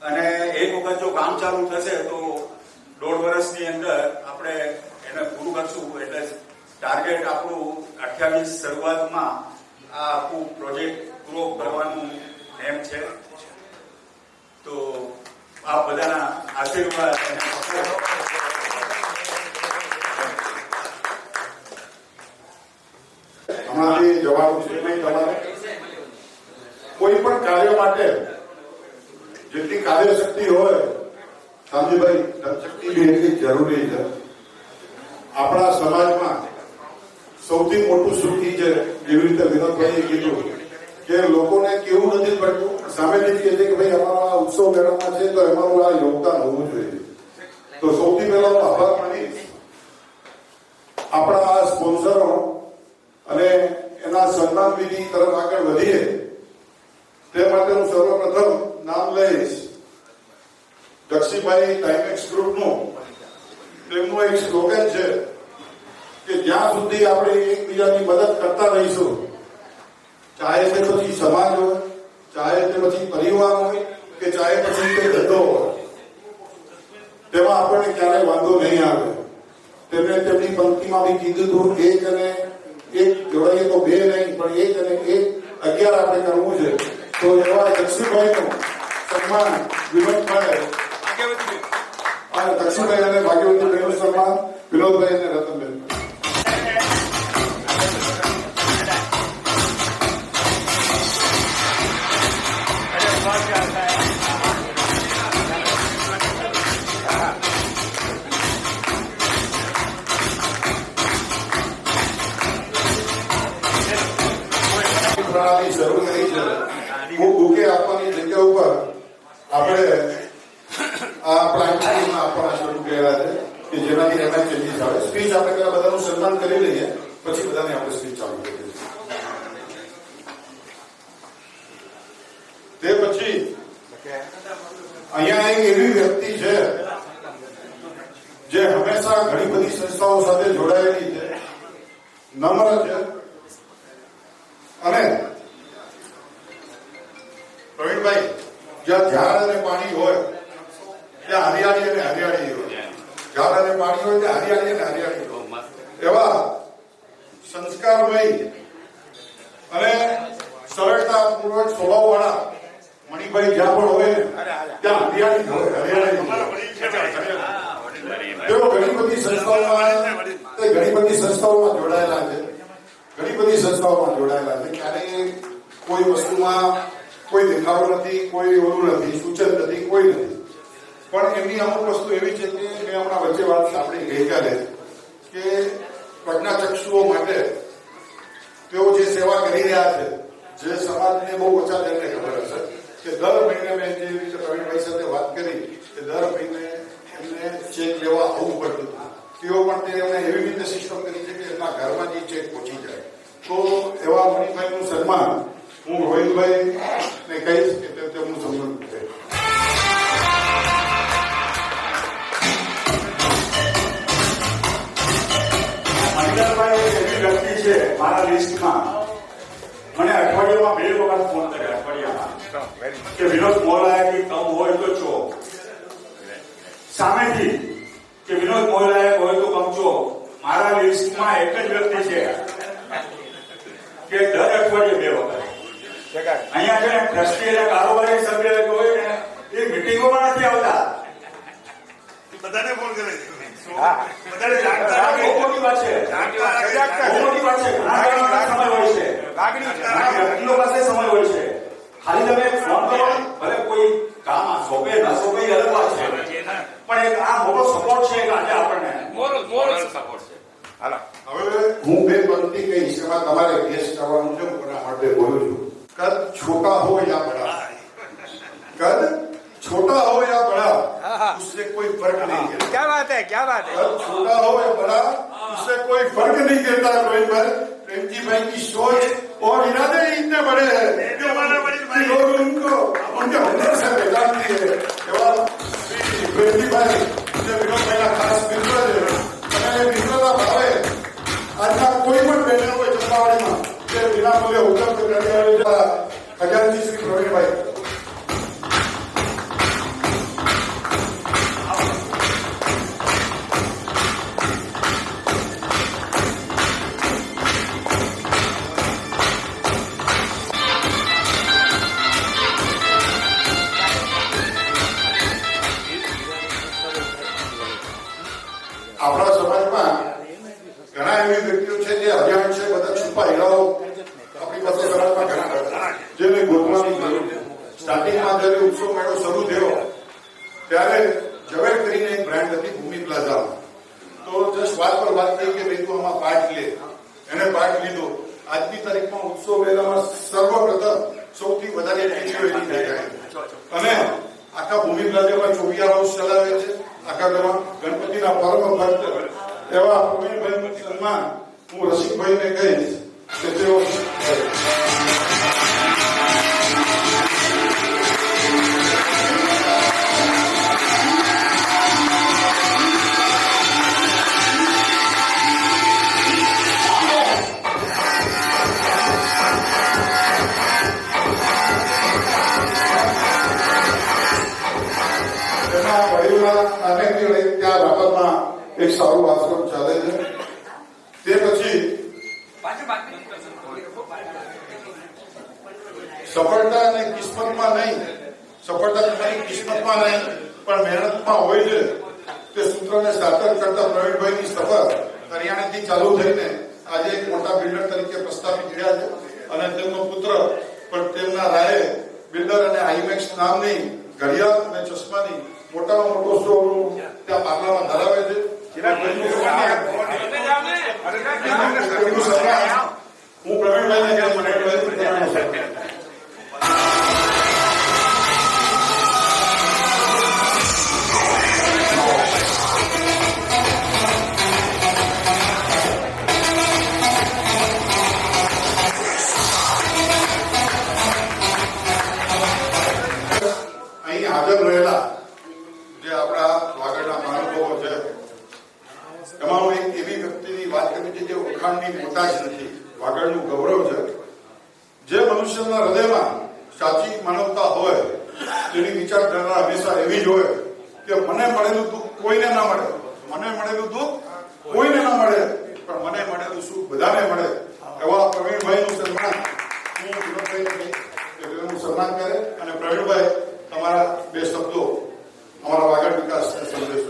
અને એક વખત જો કામ ચાલુ થશે તો 1.5 વર્ષની અંદર આપણે એને પૂરું કરશું. એટલે ટાર્ગેટ આપણું 28 શરૂઆતમાં આ આખું પ્રોજેક્ટ પૂરો કરવાનું એમ છે. તો આ બધાના આશીર્વાદ હમણાંથી જવાનું છે નહીં. તમારે કોઈ પણ કાર્ય માટે જેટલી કાર્યશક્તિ હોય શામજીભાઈ, ધનશક્તિ બી એટલી જરૂરી છે. આપણા સમાજમાં સૌથી મોટું સુખ છે, જેવી રીતે વિનોદભાઈએ કીધું કે લોકોને કેવું નથી પડતું, સામેથી કહે છે કે ભાઈ અમારો આ ઉત્સવ મેળામાં છે તો એમાંનું આ યોગદાન હોવું જોઈએ. તો સૌથી પહેલા હું આભાર માનીશ આપણા આ સ્પોન્સરો અને એના સન્માન વિધિ તરફ આગળ વધીએ તે માટે હું સર્વપ્રથમ નામ લઈશ દક્ષીભાઈ ટાઈમેક્સ ગ્રુપનું. તેમનું એક સ્લોગન છે કે જ્યાં સુધી આપણે એકબીજાની મદદ કરતા રહીશું, ચાહે તે પછી સમાજ હોય, ચાહે તે પછી પરિવાર હોય કે ચાહે પછી તે ધંધો હોય, તેમાં આપણને ક્યારેય વાંધો નહીં આવે. તેમણે તેમની પંક્તિમાં બી કીધું હતું એક અને એક જોડાઈએ તો 2 નહીં પણ 1 અને 1 11 આપણે કરવું છે. તો એવા દક્ષિણભાઈનું સન્માન વિનોદભાઈ અને દક્ષિણભાઈ અને ભાગ્યવતી બહેનનું સન્માન વિનોદભાઈ અને રતનબેન. પ્રણાલી શરૂ કરી છે. બુકે આપવાની જગ્યા ઉપર આપણે આ પ્લાન્ટેરિયમ આપવાના શરૂ કર્યા છે કે જેનાથી એના ચેન્જીસ આવે. સ્પીચ આપણે પહેલા બધાનું સન્માન કરી લઈએ, પછી બધાને આપણે સ્પીચ ચાલુ કરીએ. તે પછી અહીંયા એક એવી વ્યક્તિ છે જે હંમેશા ઘણી બધી સંસ્થાઓ સાથે જોડાયેલી છે, નમ્ર છે અને પ્રવીણભાઈ જ્યાં ઝાડ અને પાણી હોય ત્યાં હરિયાળી અને હરિયાળી હોય, ઝાડ અને પાણી હોય ત્યાં હરિયાળી અને હરિયાળી હોય. એવા સંસ્કારમય અને સરળતાપૂર્વક સ્વભાવવાળા મણિભાઈ જ્યાં પણ હોય ને ત્યાં હરિયાળી હોય, હરિયાળી. તેઓ ઘણી બધી સંસ્થાઓમાં જોડાયેલા છે, ઘણી બધી સંસ્થાઓમાં જોડાયેલા છે. ક્યારેય કોઈ વસ્તુમાં કોઈ દેખાડો નથી, કોઈ ઓલું નથી, સૂચન નથી, કોઈ નથી. પણ એમની અમુક વસ્તુ એવી છે કે મેં હમણાં વચ્ચે વાત સાંભળી ગઈકાલે કે પ્રજ્ઞાચક્ષુઓ માટે તેઓ જે સેવા કરી રહ્યા છે, જે સમાજને બહુ ઓછા જણને ખબર હશે કે દર મહિને મેં જે રીતે પ્રવીણભાઈ સાથે વાત કરી કે દર મહિને એમને ચેક લેવા આવવું પડતું હતું. તેઓ પણ એમને એવી રીતે સિસ્ટમ કરી છે કે એમના ઘરમાં જે ચેક પહોંચી જાય. તો એવા મણિભાઈનું સન્માન હું રોહિતભાઈને કહીશ કે તેમનું સન્માન થાય. મારા લિસ્ટમાં મને અઠવાડિયામાં 2 વખત ફોન કર્યા અઠવાડિયામાં કે વિનોદ મોહલાયક કામ હોય તો છો સામેથી કે વિનોદ મોહલાયક હોય તો કમજો. મારા લિસ્ટમાં એક જ વ્યક્તિ છે કે દર અઠવાડિયે 2 વખત અહીંયા છે ને ટ્રસ્ટી અને કારોબારી સભ્ય હોય ને એ મીટિંગોમાં નથી આવતા. બધાને ફોન કરે છે. બધાને જાણતા બહુ મોટી વાત છે. બહુ મોટી વાત છે. ઘણા સમય હોય છે. ઘણા વ્યક્તિઓ પાસે સમય હોય છે. ખાલી તમે ફોન કરો ભલે કોઈ કામ સોંપે ના સોંપે એ અલગ વાત છે, પણ એક આ મોટો સપોર્ટ છે આજે આપણને મોરલ સપોર્ટ છે. હવે હું બે પંક્તિ કહીશ, એમાં તમારે ગેસ કરવાનું છે. હું એના માટે બોલું છું. કદ છોટા हो या बड़ा, कद छोटा हो या बड़ा, उससे कोई फर्क नहीं है. क्या बात है, क्या बात है. कद छोटा हो या बड़ा, उससे कोई फर्क नहीं करता. रोहित भाई, प्रेमजी भाई की सोच और इरादे इतने बड़े हैं कि लोग उनको उनके अंदर से पहचानती है. प्रेमजी भाई मुझे विनोद भाई का खास मित्र है અને મિત્રના ભાવે આજના કોઈ પણ બેનર હોય ચંપાવાડીમાં તે વિના મૂલ્યે ઉપલબ્ધ કરી આવે છે. ખજાનચી શ્રી પ્રવીણભાઈ. આપણા સમાજમાં ઘણા એવી વ્યક્તિઓ છે જે અજાણ છે. બધા છુપા હીરાઓ આપણી પાસે સમાજમાં ઘણા હતા જેને ગોતવાની જરૂર છે. સ્ટાર્ટિંગમાં જ્યારે ઉત્સવ મેળો શરૂ થયો ત્યારે ઝવેર કરીને એક બ્રાન્ડ હતી ભૂમિ પ્લાઝામાં. તો જસ્ટ વાત પર વાત થઈ કે ભાઈ તું આમાં પાર્ટ લે. એને પાર્ટ લીધો. આજની તારીખમાં ઉત્સવ મેળામાં સર્વપ્રથમ સૌથી વધારે ટીચરો એની દેખાય અને આખા ભૂમિ પ્લાઝામાં ચોવિયા હાઉસ ચલાવે છે. આખા ગામમાં ગણપતિના પરમ ભક્ત એવા પ્રવીણભાઈનું સન્માન હું રસિકભાઈને કહીશ કે તેઓ ત્યાં રાપરમાં એક સારું આશ્રમ ચાલે છે. તે પછી સફળતા અને કિસ્મતમાં નહીં, સફળતા તમારી કિસ્મતમાં નહીં પણ મહેનતમાં હોય છે. તે સૂત્રને સાર્થક કરતા પ્રવીણભાઈની સફર કરિયાણાથી ચાલુ થઈને આજે એક મોટા બિલ્ડર તરીકે પ્રસ્થાપિત થયા છે અને તેમનો પુત્ર પણ તેમના રાયે બિલ્ડર અને આઈમેક્સ નામની ઘડિયાળ અને ચશ્માની મોટામાં મોટો શોરૂમ ત્યાં પાર્લામાં ધરાવે છે. હું પ્રવીણભાઈને કહીશ અહીં હાજર રહેલા જે આપણા વાગડના મહાનુભાવો છે એમાં હું એક એવી વ્યક્તિની વાત કરી છે જે વખાણની મોટા જ નથી, વાગડનું ગૌરવ છે. જે મનુષ્યના હૃદયમાં સાચી માનવતા હોય તેની વિચારધારા હંમેશા એવી જ હોય કે મને મળેલું દુઃખ કોઈને ના મળે, મને મળેલું દુઃખ કોઈને ના મળે પણ મને મળેલું સુખ બધાને મળે. એવા પ્રવીણભાઈનું સન્માન હું વિનોદભાઈને કહીશ કે તેનું સન્માન કરે. અને પ્રવીણભાઈ તમારા 2 શબ્દો અમારા વાગડ વિકાસને સંદેશ.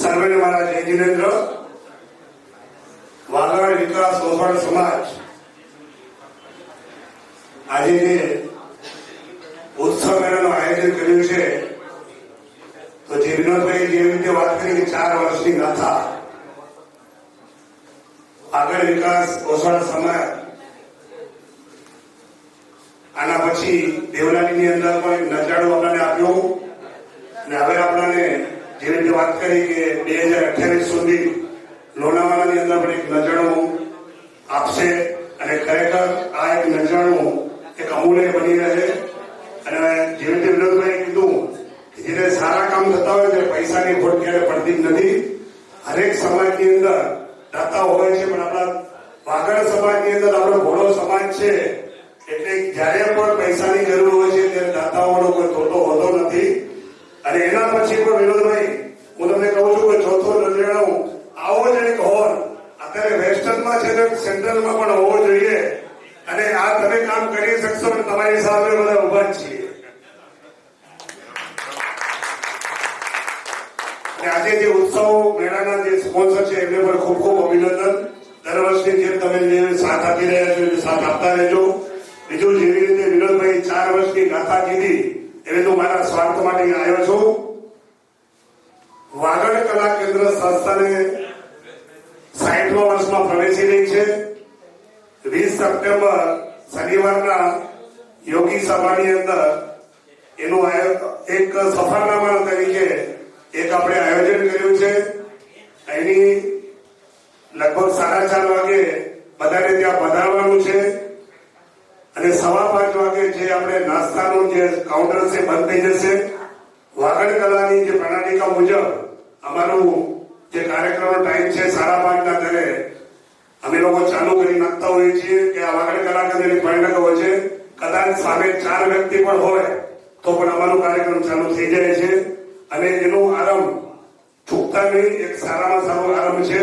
સર્વેને મારા જય જિનેન્દ્ર. વાગડ વિકાસ ઓસવાડ સમાજ આજે જે ઉત્સવ મેળાનું આયોજન કર્યું છે તો જે વિનોદભાઈ જેવી રીતે વાત કરી કે 4 વર્ષની ગાથા આગળ વિકાસ ઓસવાડ સમાજ આના પછી દેવલાલીની અંદર પણ નજાડું આપણને આપ્યું અને હવે આપણને જેવી રીતે વાત કરી કે 2028 સુધી લોનાવાલાની અંદર પણ એક નજાડું આપશે અને ખરેખર આ એક સમાજની અંદર દાતા હોય છે, પણ આપણા વાગડ સમાજની અંદર આપણો ભોળો સમાજ છે, એટલે જ્યારે પણ પૈસાની જરૂર હોય છે ત્યારે દાતાઓનો કોઈ તોતો હોતો નથી. અને એના પછી પણ વિનોદભાઈ, હું તમને કહું છું કે ચોથો નજરાણો આવો જ એક હોલ અત્યારે વેસ્ટર્નમાં છે ને સેન્ટ્રલમાં પણ હોવો જોઈએ. અને આ તમે કામ કરી શકશો અને તમારી સાથે બધા ઉભા જ છીએ. અને આજે જે ઉત્સવ મેળાના જે સ્પોન્સર છે એમને પણ ખૂબ ખૂબ અભિનંદન. દર વર્ષની જેમ તમે જે સાથ આપી રહ્યા છો એ સાથ આપતા રહેજો. બીજું, જેવી રીતે વિનોદભાઈ 4 વર્ષની ગાથા કીધી એવી તો મારા સ્વાર્થ માટે આવ્યો છું. વાગડ કલા કેન્દ્ર સંસ્થાને 60મા વર્ષમાં પ્રવેશી રહી છે. 20 સપ્ટેમ્બર શનિવારના યોગી સભાની અંદર એનું એક સફરનામા તરીકે એક આપણે આયોજન કર્યું છે. એની લગભગ 4:30 વાગે બધાને ત્યાં પધારવાનું છે અને 5:15 વાગે જે આપણે નાસ્તાનું જે કાઉન્ટર છે બંધ થઈ જશે. વાગડ કલાની જે પ્રણાલિકા મુજબ અમારું જે કાર્યક્રમનો ટાઈમ છે 5:30 ત્યારે અમે લોકો ચાલુ કરી નાખતા હોઈએ છીએ કે આ વાગડ કલા કેન્દ્રની પ્રણાલિકા હોય છે. કદાચ સામે 4 વ્યક્તિ પણ હોય તો પણ અમારો કાર્યક્રમ ચાલુ થઈ જાય છે. અને એનો આરંભ ચૂકતા નહીં, એક સારામાં સારો આરંભ છે.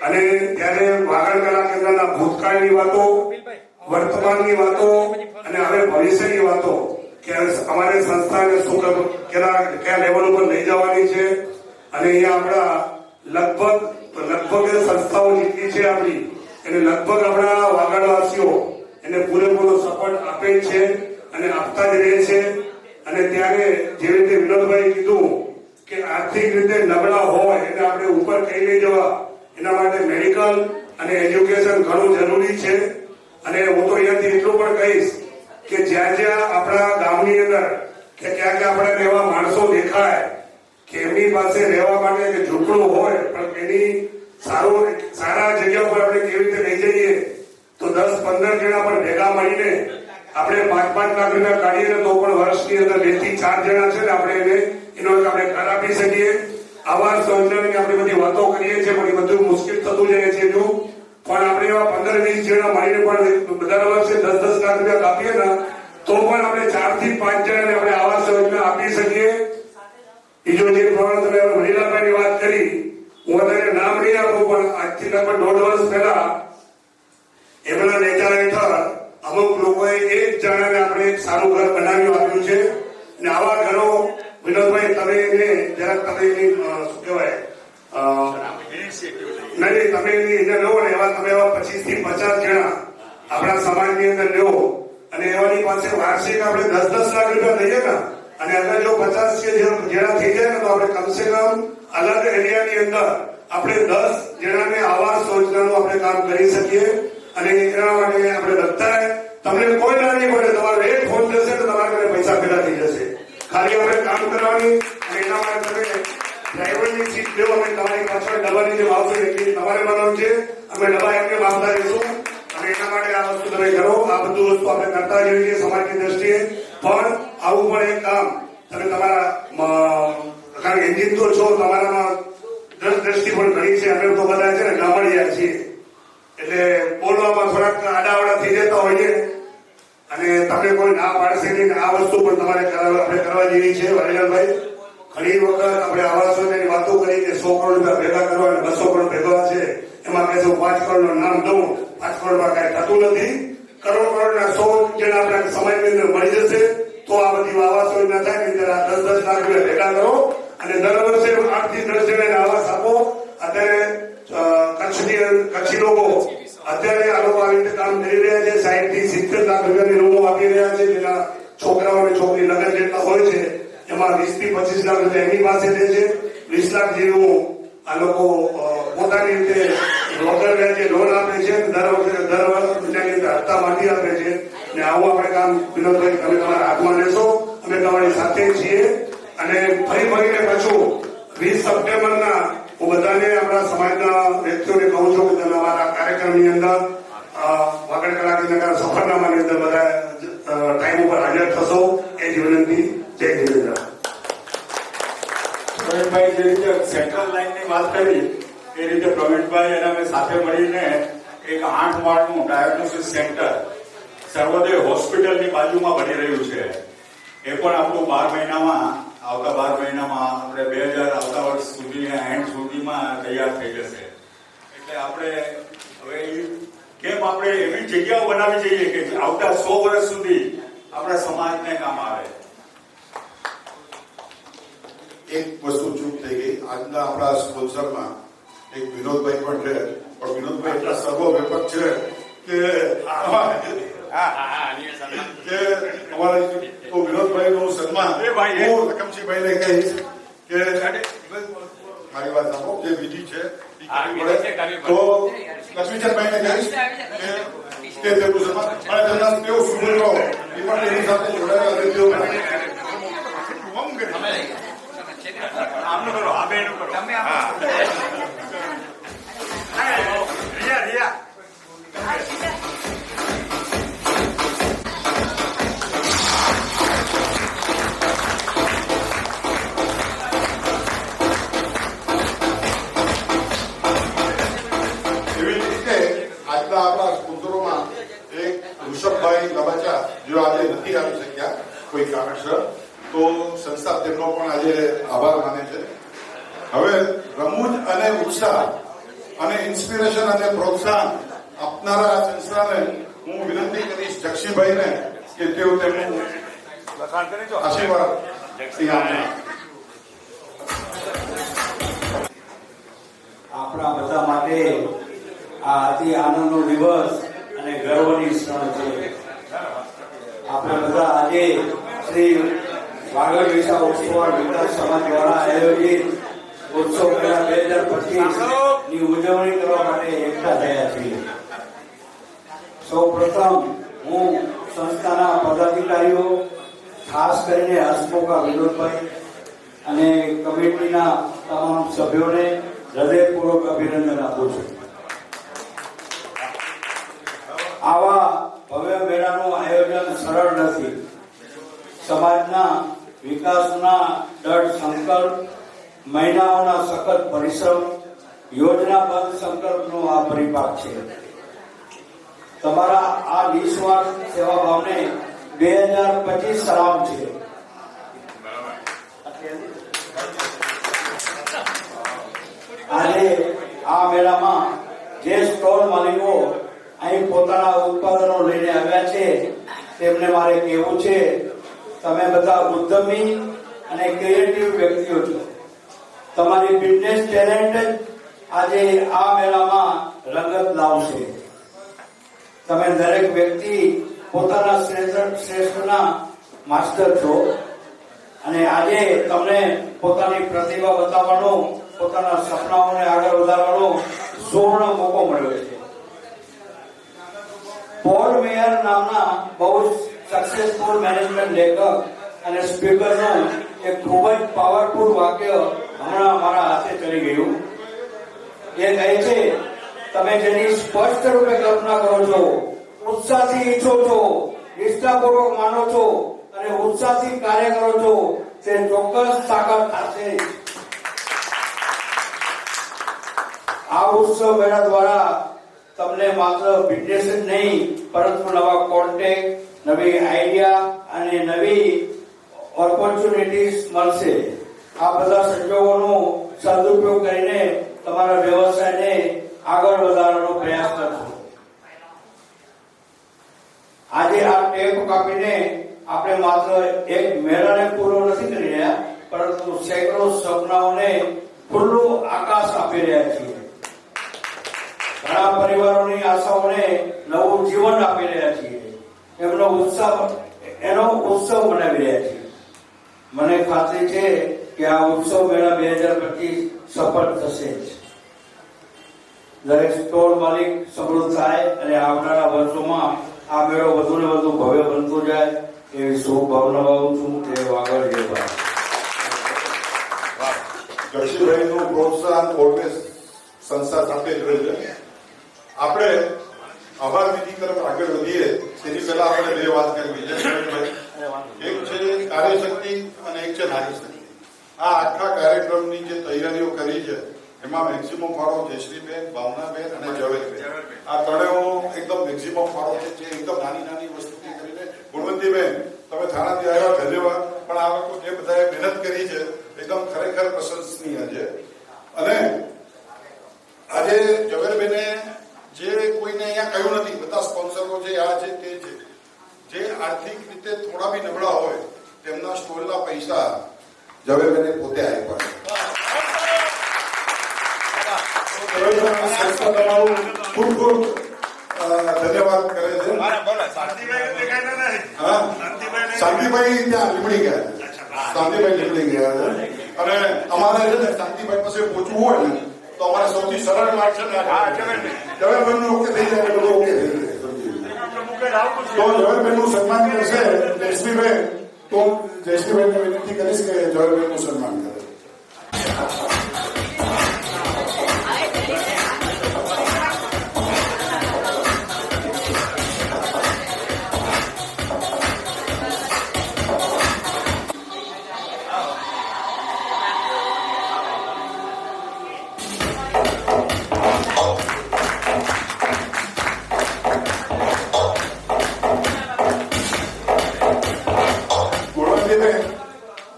અને ત્યારે વાગડ કલા કેન્દ્રના ભૂતકાળની વાતો, વર્તમાનની વાતો અને હવે ભવિષ્યની વાતો કે અમારી સંસ્થાને શું કયા લેવલ ઉપર લઈ જવાની છે. અને અહીંયા આપણા લગભગ સંસ્થાઓ જેટલી છે આપણી, એને લગભગ આપણા વાગડવાસીઓ એને પૂરેપૂરો સપોર્ટ આપે છે અને આપતા જ રહે છે. અને ત્યારે જેવી રીતે વિનોદભાઈ કીધું કે આર્થિક રીતે નબળા હોય એને આપણે ઉપર કઈ લઈ જવા, એના માટે મેડિકલ અને એજ્યુકેશન ઘણું જરૂરી છે. અને હું તો અહીંયાથી એટલું પણ કહીશ કે જ્યાં જ્યાં આપણા ગામની અંદર કે ક્યાં ક્યાં આપણે એવા માણસો દેખાય કે એમની પાસે રહેવા માટે કે ઝૂંપડું હોય પણ એની સારા જગ્યા પર આપણે કેવી રીતે લઈ જઈએ તો 10-15 જણા પણ ભેગા મળીને આપણે 5-5 લાખ રૂપિયા કાઢીએ તો પણ વર્ષની અંદર 2 થી 4 જણા છે ને આપણે એનો આપણે ઘર આપી શકીએ. આવાસ યોજનાની આપણે બધી વાતો કરીએ છીએ પણ એ બધું મુશ્કેલ થતું જાય છે. જો પણ આપણે એવા 15-20 જણા મળીને પણ બધા વર્ષે 10-10 લાખ રૂપિયા કાપીએ ને તો પણ આપણે 4 થી 5 જણાને આપણે આવાસ યોજના આપી શકીએ. બીજો જે પ્રમાણે તમે મહિલાભાઈની વાત કરી, હું અત્યારે નામ નહીં આપું પણ આજથી લગભગ 1.5 વર્ષ પહેલા એમના નેજા હેઠળ અમુક લોકોએ 1 જણાને આપણે એક સારું ઘર બનાવ્યું આપ્યું છે. અને આવા ઘરો વિનોદભાઈ તમે એને જરાક તમે એની શું કહેવાય નહીં તમે એને લો ને એવા તમે એવા 25 થી 50 જણા આપણા સમાજની અંદર લો અને એવાની પાસે વાર્ષિક આપણે 10-10 લાખ રૂપિયા લઈએ ને અને અગર જો 50 જણા થઈ જાય ને તો આપણે કમસે કમ અલગ એરિયાની અંદર આપણે 10 જણાને આવાસ યોજનાનું આપણે કામ કરી શકીએ. અને એના માટે આપણે બધા તમને કોઈ ના નહીં પડે, તમારો એક ફોન જશે તો તમારા ઘરે પૈસા પેદા થઈ જશે. ખાલી આપણે કામ કરવાની અને એના માટે તમે ડ્રાઈવરની સીટ લો અમે તમારી પાછળ ડબ્બાની જે આવશે એટલી તમારે બનાવવું છે. અમે ડબ્બા એમને માપતા રહીશું અને એના માટે આ વસ્તુ તમે કરો. આ બધું વસ્તુ આપણે કરતા જઈએ છીએ સમાજની દ્રષ્ટિએ. પણ આવું પણ એક કામ તમે તમારા કારણ કે એન્જિન તો છો, તમારામાં દ્રષ્ટિ પણ ઘણી છે. અમે તો બધા છે ને ગામડિયા છીએ એટલે બોલવામાં થોડાક આડાવડા થઈ જતા હોઈએ અને તમને કોઈ ના પાડશે નહીં. આ વસ્તુ પણ તમારે આપણે કરવા જેવી છે. વરિયાળભાઈ ઘણી વખત આપણે આવાસ યોજનાની વાતો કરી કે 100 કરોડ રૂપિયા ભેગા કરવા અને 200 કરોડ ભેગા છે એમાં કહેશે 5 કરોડનું નામ દઉં, 5 કરોડમાં કઈ થતું નથી. કરોડના 100 જેના આપણે સમાજની અંદર મળી જશે તો આ બધી આવાસ યોજના થાય ને ત્યારે 10-10 લાખ રૂપિયા ભેગા કરો અને દર વર્ષે 8 થી 10 જણાને આવાસ આપો. અત્યારે કચ્છી લોકો અત્યારે આ લોકો આવી રીતે કામ કરી રહ્યા છે. 60 થી 70 લાખ રૂપિયાની રૂમો આપી રહ્યા છે. જેના છોકરાઓ અને છોકરી લગ્ન જેટલા હોય છે એમાં 20 થી 25 લાખ રૂપિયા એમની પાસે લે છે. 20 લાખ જેવું આ લોકો પોતાની રીતે રોકડ વ્યાજે લોન આપે છે. દર મહિનાની અંદર હપ્તા માંડી આપે છે. ને આવું આપણે કામ વિનોદભાઈ તમે તમારા હાથમાં લેશો, અમે તમારી સાથે છીએ. અને ફરી ફરીને પાછું 20 સપ્ટેમ્બરના હું બધાને આપણા સમાજના વ્યક્તિઓને કહું છું કે તમે અમારા કાર્યક્રમની અંદર વાગડ કલા કેન્દ્રના સફરનામાની અંદર બધા ટાઈમ ઉપર હાજર થશો એ જ વિનંતી. જય જિનેન્દ્ર. ભાઈ જે રીતે સેન્ટ્રલ લાઈનની વાત કરી એ રીતે પ્રવીણભાઈ અને અમે સાથે મળીને એક 8 માળનું ડાયાગ્નોસિસ સેન્ટર સર્વોદય હોસ્પિટલની બાજુમાં બની રહ્યું છે. એ પણ આપણું 12 મહિનામાં આવતા 12 મહિનામાં આપણે 2000 આવતા વર્ષ સુધી એન્ડ સુધીમાં તૈયાર થઈ જશે. એટલે આપણે હવે કેમ આપણે એવી જગ્યાઓ બનાવી જોઈએ કે આવતા 100 વર્ષ સુધી આપણા સમાજને કામ આવે. એક વસ્તુ ચૂક થઈ ગઈ. આજના આપણા સ્પોન્સરમાં એક વિનોદભાઈ પણ છે, પણ વિનોદભાઈ એટલા સર્વવ્યાપક છે કે અમારા તો વિનોદભાઈનું સન્માન હું લખમસિંહભાઈને કહીશ કે મારી વાત સાંભળો, જે વિધિ છે એ કરવી પડે. તો લક્ષ્મીચંદભાઈને કહીશ કે તેનું સન્માન અને તેમના તેઓ સુગંધો એ પણ એની સાથે જોડાયેલા અતિથિઓ આમનું કરો, આ બેનું કરો. રિયા એવી રીતે આજના આપણા સ્પોન્સરોમાં એક ઋષભભાઈ લબાચા જો આજે નથી આવી શક્યા કોઈ કારણસર, તો સંસ્થા તેમનો પણ આજે આભાર માને છે. હવે રમૂજ અને ઉત્સાહ અને ઇન્સ્પિરેશન અને પ્રોત્સાહન આપનારા આ સંસ્થાને હું વિનંતી કરીશ જક્ષીભાઈને કે તેઓ તેમનું લખાણ કરી દો. આશીર્વાદ આપે. આપણા બધા માટે આ અતિ આનંદનો દિવસ અને ગર્વની ક્ષણ છે. આપણે બધા આજે શ્રી વાગડ વિશા ઉત્સવ વિકાસ સમાજ દ્વારા આયોજિત ઉત્સવ મેળા 2025 ની ઉજવણી કરવા માટે એકઠા થયા છીએ. સૌ પ્રથમ હું સંસ્થાના પદાધિકારીઓ, ખાસ કરીને હસમુખા વિનોદભાઈ અને કમિટીના તમામ સભ્યોને હૃદયપૂર્વક અભિનંદન આપું છું. આવા ભવ્ય મેળાનું આયોજન સરળ નથી. સમાજના વિકાસના દ્રઢ સંકલ્પ, મહિનાઓના સખત પરિશ્રમ, યોજનાબદ્ધ સંકલ્પનો આ પરિપાક છે. તમારા આ નિસ્વાર્થ સેવા ભાવને 2025 સલામ છે. આજે આ મેળામાં જે સ્ટોલ માલિકો અહીં પોતાના ઉત્પાદનો લઈને આવ્યા છે તેમને મારે કહેવું છે, તમે બધા ઉદ્યમી અને ક્રિએટિવ વ્યક્તિઓ છો. તમારી બિઝનેસ ટેલેન્ટ આજે આ મેળામાં રંગત લાવશે. તમે દરેક વ્યક્તિ પોતાના શ્રેષ્ઠના માસ્ટર છો અને આજે તમને પોતાની પ્રતિભા બતાવવાનો, પોતાના સપનાઓને આગળ વધારવાનો સુવર્ણ મોકો મળ્યો છે. પોલ મેયર નામના બહુ સક્સેસફુલ મેનેજમેન્ટ લેખક અને સ્પીકરનું એક ખૂબ જ પાવરફુલ વાક્ય હમણાં મારા હાથે ચડી ગયું. એ કહે છે, તમે જેની સ્પષ્ટ રૂપે કલ્પના કરો છો, ઉત્સાહથી ઈચ્છો છો, નિષ્ઠાપૂર્વક માનો છો અને ઉત્સાહથી કાર્ય કરો છો, તે ચોક્કસ સાકાર થશે. આ ઉત્સવ મેળા દ્વારા તમને માત્ર બિઝનેસ જ નહીં પરંતુ નવા કોન્ટેક્ટ, નવી આઈડિયા અને નવી ઓપોર્ચ્યુનિટીઝ મળશે. આ બધા સંજોગોનો સદુપયોગ કરીને તમારા વ્યવસાયને આગળ વધારવાનો પ્રયાસ કરશો. આજે આ ટેપ કાપીને આપણે માત્ર એક મેળાને પૂરો નથી કરી રહ્યા, પરંતુ સેંકડો સપનાઓને ખુલ્લું આકાશ આપી રહ્યા છીએ. ઘણા પરિવારોની આશાઓને નવું જીવન આપી રહ્યા છીએ. એનો ઉત્સવ મનાવી રહ્યા છીએ. મને ખાતરી છે કે આ ઉત્સવ મેળા 2025 સફળ થશે જ. દરેક સ્ટોર માલિક સમૃદ્ધ થાય અને આવનારા વર્ષોમાં આ મેળો વધુ ને વધુ ભવ્ય બનતો જાય એવી શુભભાવના વાવું છું. તે વાગડ જય. જક્ષીભાઈનું પ્રોત્સાહન ઓલવેઝ સંસ્થા સાથે જ રહે છે. આપણે આભાર વિધિ તરફ આગળ વધીએ તેની પહેલા આપણે બે વાત કરવી છે. એક છે કાર્યશક્તિ અને એક છે નારી શક્તિ. આ આખા કાર્યક્રમની જે તૈયારીઓ કરી છે એમાં મેક્સિમમ ફાળો જયશ્રીબેન, ભાવનાબેન અને ઝવેરબેન. આ ત્રણેયનો એકદમ મેક્સિમમ ફાળો છે, જે એકદમ નાની વસ્તુથી કરીને. ગુણવંતીબેન, તમે થાણાથી આવ્યા, ધન્યવાદ. પણ આ લોકો જે બધાએ મહેનત કરી છે એકદમ ખરેખર પ્રશંસનીય છે. અને આજે ઝવેરબેને જે કોઈને અહીંયા કહ્યું નથી, બધા સ્પોન્સરો જે આ છે તે છે, જે આર્થિક રીતે થોડા બી નબળા હોય તેમના સ્ટોલના પૈસા ઝવેરબેને પોતે આપ્યા છે. સંસ્થા તમારું ખૂબ ખૂબ ધન્યવાદ કરે છે. હા, શાંતિભાઈ ત્યાં લીમડી ગયા. શાંતિભાઈ લીમડી ગયા છે. અને અમારે છે ને શાંતિભાઈ પાસે પહોંચવું હોય ને તો અમારે સૌથી સરળ માર્ગ છે ને ઝવેરબેનનું ઓકે થઈ જાય, બધું ઓકે થઈ જાય. તો ઝવેરબેનનું સન્માન કરશે જયશ્રીબેન. તો જયશ્રીબેનને વિનંતી કરીશ કે ઝવેરબેનનું સન્માન કરે.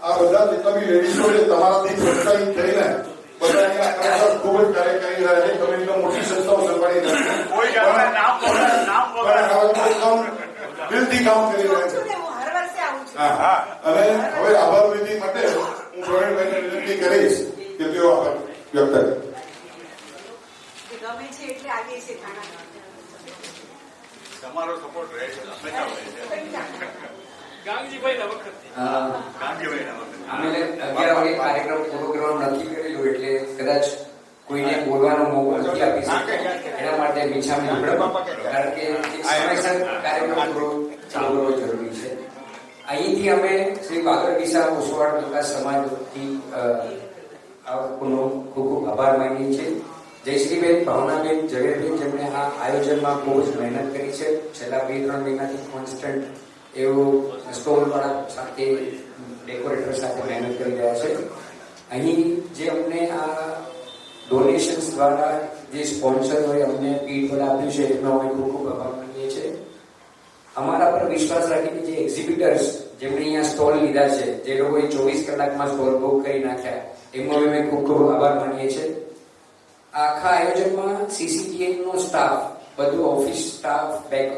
આ બધા જેટલા બી લેડીઝો છે તમારાથી પ્રોત્સાહિત થઈને બધા અહીંયા ખરેખર ખૂબ જ કાર્ય કરી રહ્યા છે. તમે એકદમ મોટી સંસ્થાઓ સંભાળી દિલથી કામ કરી રહ્યા છે. હા, અને હવે આભાર વિધિ માટે હું પ્રવીણભાઈને વિનંતી કરીશ કે તેઓ આભાર વ્યક્ત કરે. ગમે છે એટલે આગે છે થાણા. તમારો સપોર્ટ રહે છે હંમેશા રહે છે. ગાંધીભાઈના વખતથી. અમે 11 વાગે કાર્યક્રમ પૂરો કરવાનું નક્કી કરેલું એટલે કદાચ કોઈને બોલવાનો મોકો નથી આપી શકે. એના માટે મીઠામી કારણ કે એક સમયસર કાર્યક્રમ પૂરો ચાલુ કરવો જરૂરી છે. અહીંથી અમે શ્રી વાગડ વિસા ઓસવાડ વિકાસ સમાજથી આ લોકોનો ખૂબ ખૂબ આભાર માનીએ છીએ. જયશ્રીબેન, ભાવનાબેન, ઝવેરબેન જેમણે આ આયોજનમાં ખૂબ જ મહેનત કરી છે. છેલ્લા 2-3 મહિનાથી કોન્સ્ટન્ટ એવું સ્ટોલ વાળા સાથે ડેકોરેટર સાથે મહેનત કરી રહ્યા છે. અહીં જે અમને આ ડોનેશન્સ દ્વારા જે સ્પોન્સરોએ અમને પીઠ બળ આપ્યું છે એમનો અમે ખૂબ ખૂબ આભાર માનીએ છીએ. અમારા પર વિશ્વાસ રાખીને જે એક્ઝિબિટર્સ જેમણે અહીંયા સ્ટોલ લીધા છે, જે લોકોએ 24 કલાકમાં સ્ટોલ બુક કરી નાખ્યા, એમનો અમે ખૂબ ખૂબ આભાર માનીએ છીએ. આખા આયોજનમાં સીસીટીએનનો સ્ટાફ, બધું ઓફિસ સ્ટાફ,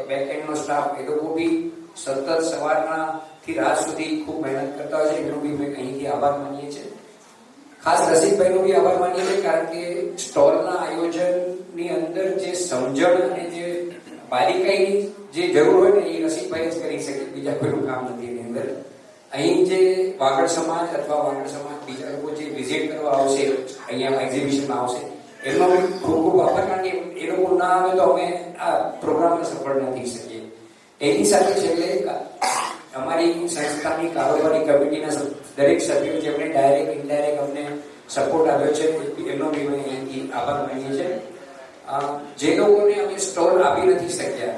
બેકએન્ડનો સ્ટાફ, એ લોકો બી સતત સવારના થી રાત સુધી ખૂબ મહેનત કરતા હોય છે. એમનો બી અમે અહીંથી આભાર માનીએ છીએ. ખાસ રસિકભાઈનો બી આભાર માનીએ છીએ કારણ કે સ્ટોલના આયોજનની અંદર જે સમજણ અને જે બારીકાઈની જે જરૂર હોય ને એ રસિકભાઈ જ કરી શકે, બીજા કોઈનું કામ નથી એની અંદર. અહીં જે વાગડ સમાજ અથવા વાગડ સમાજ બીજા લોકો જે વિઝિટ કરવા આવશે, અહીંયા એક્ઝિબિશનમાં આવશે, એમનો ખૂબ ખૂબ આભાર. કારણ કે એ લોકો ના આવે તો અમે આ પ્રોગ્રામને સફળ ન થઈ શકીએ. એની સાથે છેલ્લે અમારી સંસ્થાની કારોબારી કમિટીના દરેક સભ્યો જેમણે ડાયરેક્ટ ઇનડાયરેક્ટ અમને સપોર્ટ આપ્યો છે એમનો બી અમે અહીંથી આભાર માનીએ છીએ. જે લોકોને અમે સ્ટોલ આપી નથી શક્યા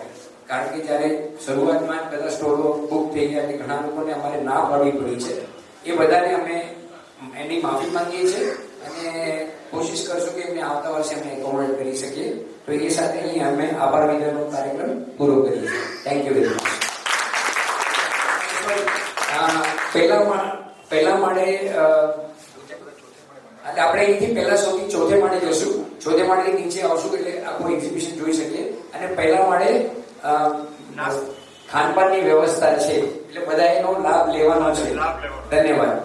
કારણ કે જ્યારે શરૂઆતમાં બધા સ્ટોલો બુક થઈ ગયા એટલે ઘણા લોકોને અમારે ના પાડવી પડી છે, એ બધાને અમે એની માફી માંગીએ છીએ અને કોશિશ કરશું કે એમને આવતા વર્ષે અમે એકોમોડેટ કરી શકીએ. તો એ સાથે અહીં અમે આભાર વિધિનો કાર્યક્રમ પૂરો કરીએ છીએ. Thank you very much. પહેલા માળે આપણે અહીંથી પહેલા સૌથી ચોથે માળે જશું. ચોથે માળે નીચે આવશું એટલે આખું એક્ઝિબિશન જોઈ શકીએ. અને પહેલા માળે ખાનપાનની વ્યવસ્થા છે એટલે બધા એનો લાભ લેવાનો છે. ધન્યવાદ.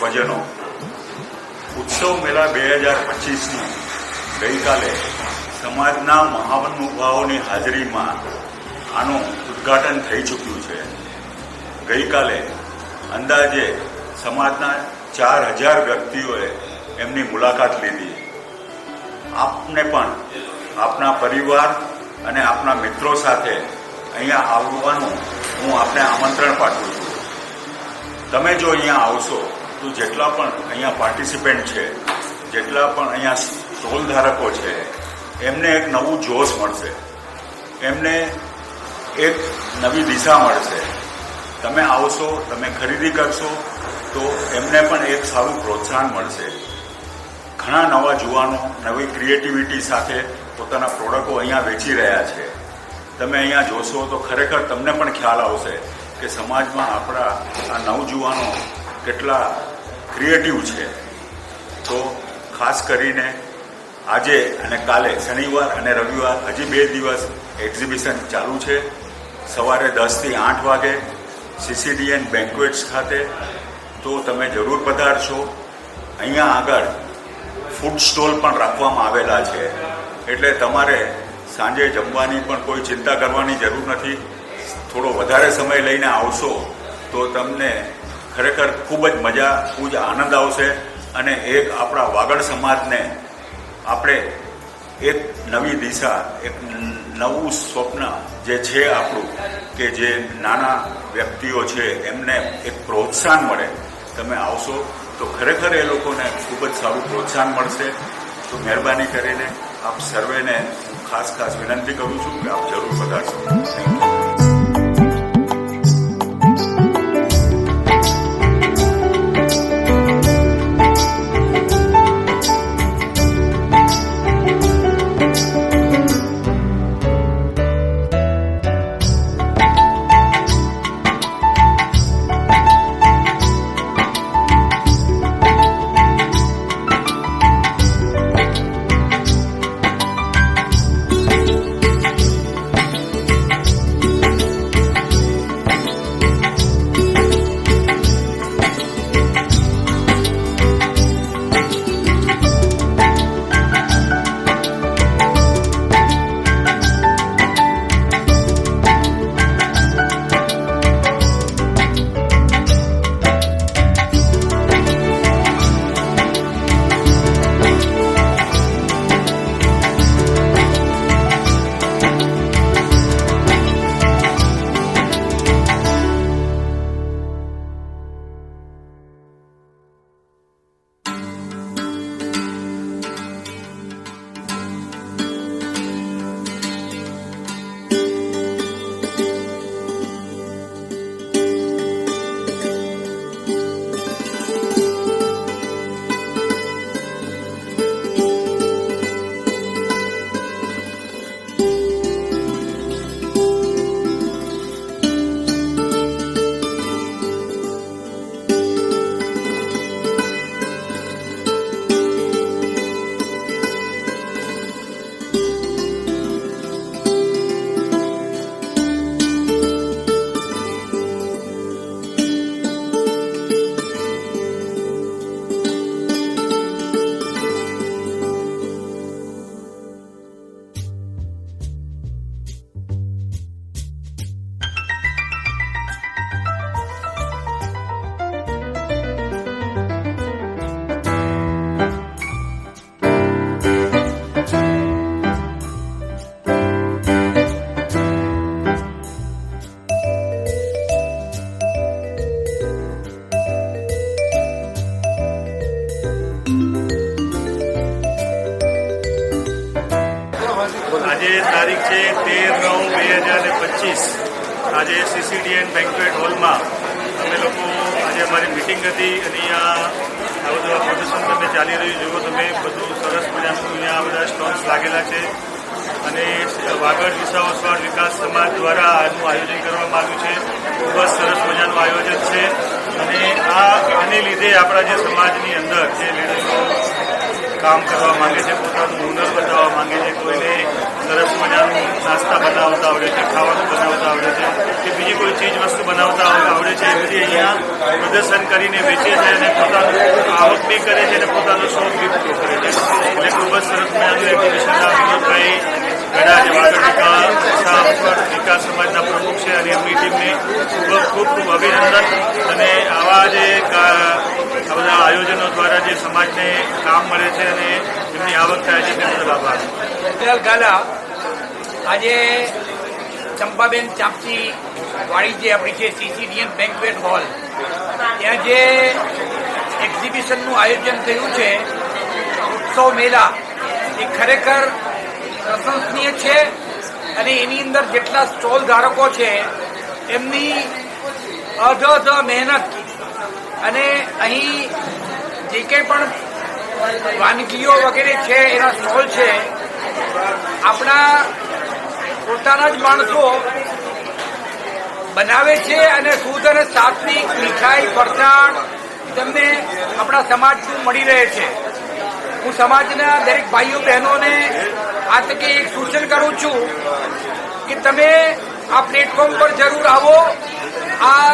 સ્વજનો, ઉત્સવ મેળા 2025ની ગઈકાલે સમાજના મહાનુભાવોની હાજરીમાં આનું ઉદ્ઘાટન થઈ ચૂક્યું છે. ગઈકાલે અંદાજે સમાજના 4000 વ્યક્તિઓએ એમની મુલાકાત લીધી. આપને પણ આપના પરિવાર અને આપના મિત્રો સાથે અહીંયા આવવાનું હું આપને આમંત્રણ પાઠવું છું. તમે જો અહીંયા આવશો તો જેટલા પણ અહીંયા પાર્ટિસિપન્ટ છે, જેટલા પણ અહીંયા સ્ટોલ ધારકો છે, એમને એક નવું જોશ મળશે, એમને એક નવી દિશા મળશે. તમે આવશો, તમે ખરીદી કરશો તો એમને પણ એક સારું પ્રોત્સાહન મળશે. ઘણા નવા યુવાનો નવી ક્રિએટિવિટી સાથે પોતાના પ્રોડક્ટો અહીંયા વેચી રહ્યા છે. તમે અહીંયા જોશો તો ખરેખર તમને પણ ખ્યાલ આવશે કે સમાજમાં આપણા આ નવજુવાનો કેટલા ક્રિએટિવ છે. તો ખાસ કરીને આજે અને કાલે શનિવાર અને રવિવાર હજી 2 દિવસ એક્ઝિબિશન ચાલુ છે. સવારે 10 થી 8 વાગે CCDN બેન્ક્વેટ્સ ખાતે. તો તમે જરૂર પધારશો. અહીંયા આગળ ફૂડ સ્ટોલ પણ રાખવામાં આવેલા છે, એટલે તમારે સાંજે જમવાની પણ કોઈ ચિંતા કરવાની જરૂર નથી. થોડો વધારે સમય લઈને આવશો તો તમને ખરેખર ખૂબ જ મજા, ખૂબ જ આનંદ આવશે અને એક આપણા વાગડ સમાજને આપણે એક નવી દિશા, એક નવું સ્વપ્ન જે છે આપણું, કે જે નાના વ્યક્તિઓ છે એમને એક પ્રોત્સાહન મળે. તમે આવશો તો ખરેખર એ લોકોને ખૂબ જ સારું પ્રોત્સાહન મળશે. તો મહેરબાની કરીને આપ સર્વેને ખાસ વિનંતી કરું છું કે આપ જરૂર પધારશો. Thank you. આજે તારીખ છે 13/9/2025. આજે CCDN બેન્ક્વેટ હોલમાં અમે લોકો આજે અમારી મિટિંગ હતી અને અહીંયા આ બધું પ્રદર્શન તમને ચાલી રહ્યું જુઓ તમે. બધું સરસ મજાનું અહીંયા બધા સ્ટોલ્સ લાગેલા છે અને વાગડ વિસાવસવાડ વિકાસ સમાજ દ્વારા આનું આયોજન કરવામાં આવ્યું છે. ખૂબ જ સરસ મજાનું આયોજન છે અને આને લીધે આપણા જે સમાજની અંદર જે લેડીઝો કામ કરવા માંગે છે, પોતાનું હુનર બતાવવા માંગે છે, કોઈને સરસ મજાનું નાસ્તા બનાવતા આવડે છે, ખાવાનું બનાવતા આવડે છે કે બીજા બીજી કોઈ ચીજ વસ્તુ બનાવતા આવડે છે એ બધી અહીંયા પ્રદર્શન કરીને વેચે છે અને પોતાનું આવક બી કરે છે અને પોતાનો શોખ બી પૂરો કરે છે. એટલે ખૂબ જ સરસ મજાનું એક્ઝિબિશનના વિનોદભાઈ ગડા જે વાગડ વિકાસ સમાજના પ્રમુખ છે અને એમની ટીમને ખૂબ ખૂબ અભિનંદન. અને આવા જે આ બધા આયોજનો દ્વારા જે સમાજને કામ મળે છે અને એમની આવક થાય છે તે બદલ આભાર. ગાલા આજે ચંપાબેન ચાપસી વાળી જે આપણી છે CCDN બેન્ક્વેટ હોલ, ત્યાં જે એક્ઝિબિશનનું આયોજન થયું છે ઉત્સવ મેળા, એ ખરેખર પ્રશંસનીય છે. અને એની અંદર જેટલા સ્ટોલ ધારકો છે એમની અઢ મહેનત અને અહીં જે કંઈ પણ વાનગીઓ વગેરે છે એના સ્ટોલ છે, આપણા પોતાના જ માણસો બનાવે છે અને શુદ્ધ અને સાત્વિક મીઠાઈ ફરસાણ તેમને આપણા સમાજનું મળી રહે છે. હું સમાજના દરેક ભાઈઓ બહેનોને આ તકે એક સૂચન કરું છું કે તમે આ પ્લેટફોર્મ પર જરૂર આવો. આ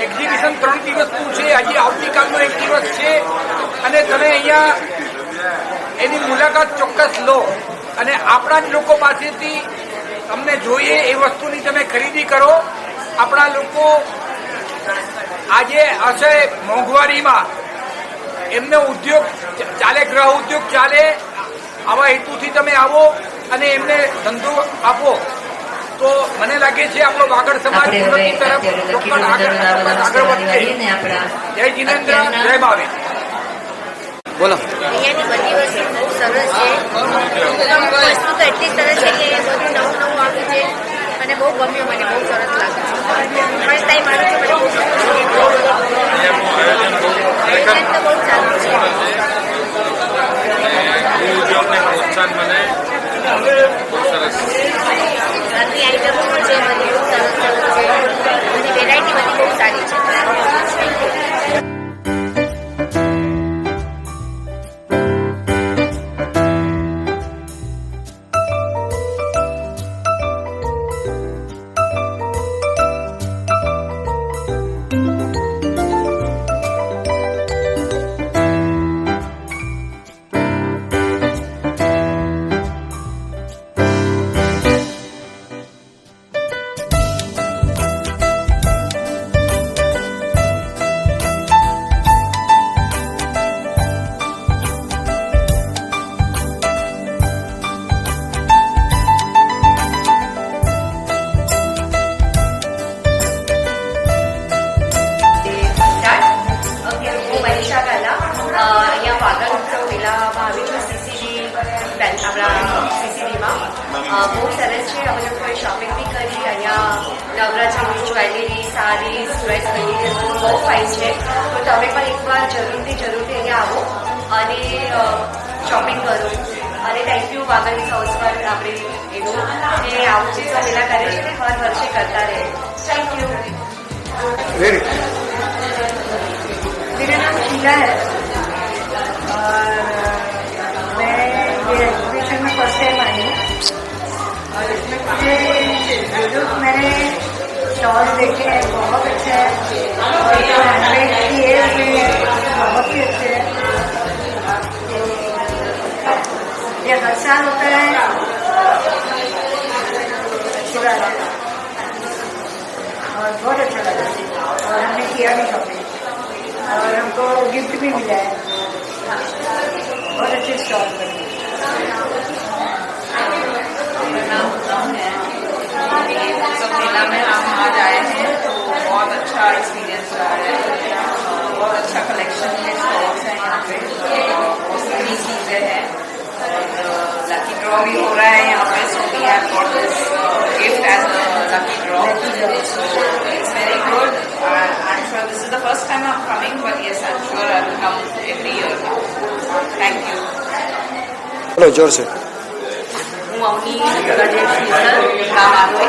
એક્ઝિબિશન 3 દિવસનું છે, હજી આવતીકાલનો એક દિવસ છે અને તમે અહીંયા એની મુલાકાત ચોક્કસ લો અને આપણા જ લોકો પાસેથી તમને જોઈએ એ વસ્તુની તમે ખરીદી કરો. આપણા લોકો આજે હશે મોંઘવારીમાં એમનો ઉદ્યોગ ચાલે, ગ્રહ ઉદ્યોગ ચાલે, આવા હેતુથી તમે આવો અને એમને ધંધો આપો તો મને લાગે છે આપણો વાગડ સમાજ ઉન્નતિ તરફ ચોક્કસ આગળ વધશે. જય જિનેન્દ્ર, જય ભાવે. બોલો. અહીંયાની બધી વસ્તુ બહુ સરસ છે. વસ્તુ તો એટલી સરસ છે કે બધું નવું નવું આવ્યું છે અને બહુ ગમ્યું, મને બહુ સરસ લાગે છે. ફર્સ્ટ ટાઈમ આવ્યું છે, મને બહુ સરસ આયોજન તો બહુ સારું છે. ઉદ્યોગને પ્રોત્સાહન મળે, બહુ સરસ. ઘરની આઈટમો પણ છે, બધી બહુ સરસ સરસ છે અને વેરાયટી બધી બહુ સારી છે. અહીંયા વાગડ ઉત્સવ મેળામાં આવી છું આપણા CCDમાં. બહુ સરસ છે. અમે લોકોએ શોપિંગ બી કરી. અહીંયા નવરાત્રિની જ્વેલરી, સાડી, ડ્રેસ મટીરિયલ બહુ ફાઇન છે. તો તમે પણ એકવાર જરૂરથી અહીંયા આવો અને શોપિંગ કરો. અને થેન્ક યુ વાગડ હાઉસ પર આપણે એનું જે આવું ઉત્સવ મેળા કરે છે ને હર વર્ષે करता रहे. Thank you. मेरा नाम शीला है और मैं ये एग्जीबिशन में फर्स्ट टाइम आई हूँ और इसमें मुझे जो मैंने स्टॉल देखे हैं बहुत अच्छे हैं और जो हैंडमेड किए हैं बहुत ही अच्छे हैं. ये हर साल होता है, अच्छी बात है और बहुत अच्छा लगा और हमने किया भी शॉपिंग और हमको गिफ्ट भी मिला है. बहुत अच्छे स्टॉल पर. सब मेला में हम आज आए हैं तो बहुत अच्छा एक्सपीरियंस रहा है. बहुत अच्छा कलेक्शन के स्टॉल्स हैं यहाँ पे, बहुत सारी चीजें हैं और लकी ड्रॉ भी हो रहा है यहाँ पे. So we have got this gift as a lucky draw. So it's very good. I'm sure this is the first time I'm coming, but yes, I'm sure I will come every year now. Thank you. બોલો જોર છે. હું અવની ગજેશ મિસલ ગામ આરોઈ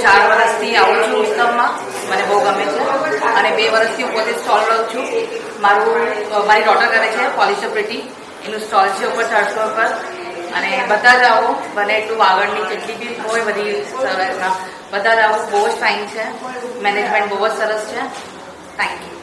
4 વર્ષથી આવું છું ઉત્સવમાં. મને બહુ ગમે છે અને 2 વર્ષથી હું પોતે સ્ટોલ લઉં છું. મારી ડોટર કરે છે પોલિશર પ્રીટી, એનું સ્ટોલ છે ઉપર 3rd ફ્લોર પર. અને બધા જ આવો, બને એટલું આગળની જેટલી બી હોય બધી બધા જ આવો. બહુ જ ફાઇન છે, મેનેજમેન્ટ બહુ જ સરસ છે. Thank you.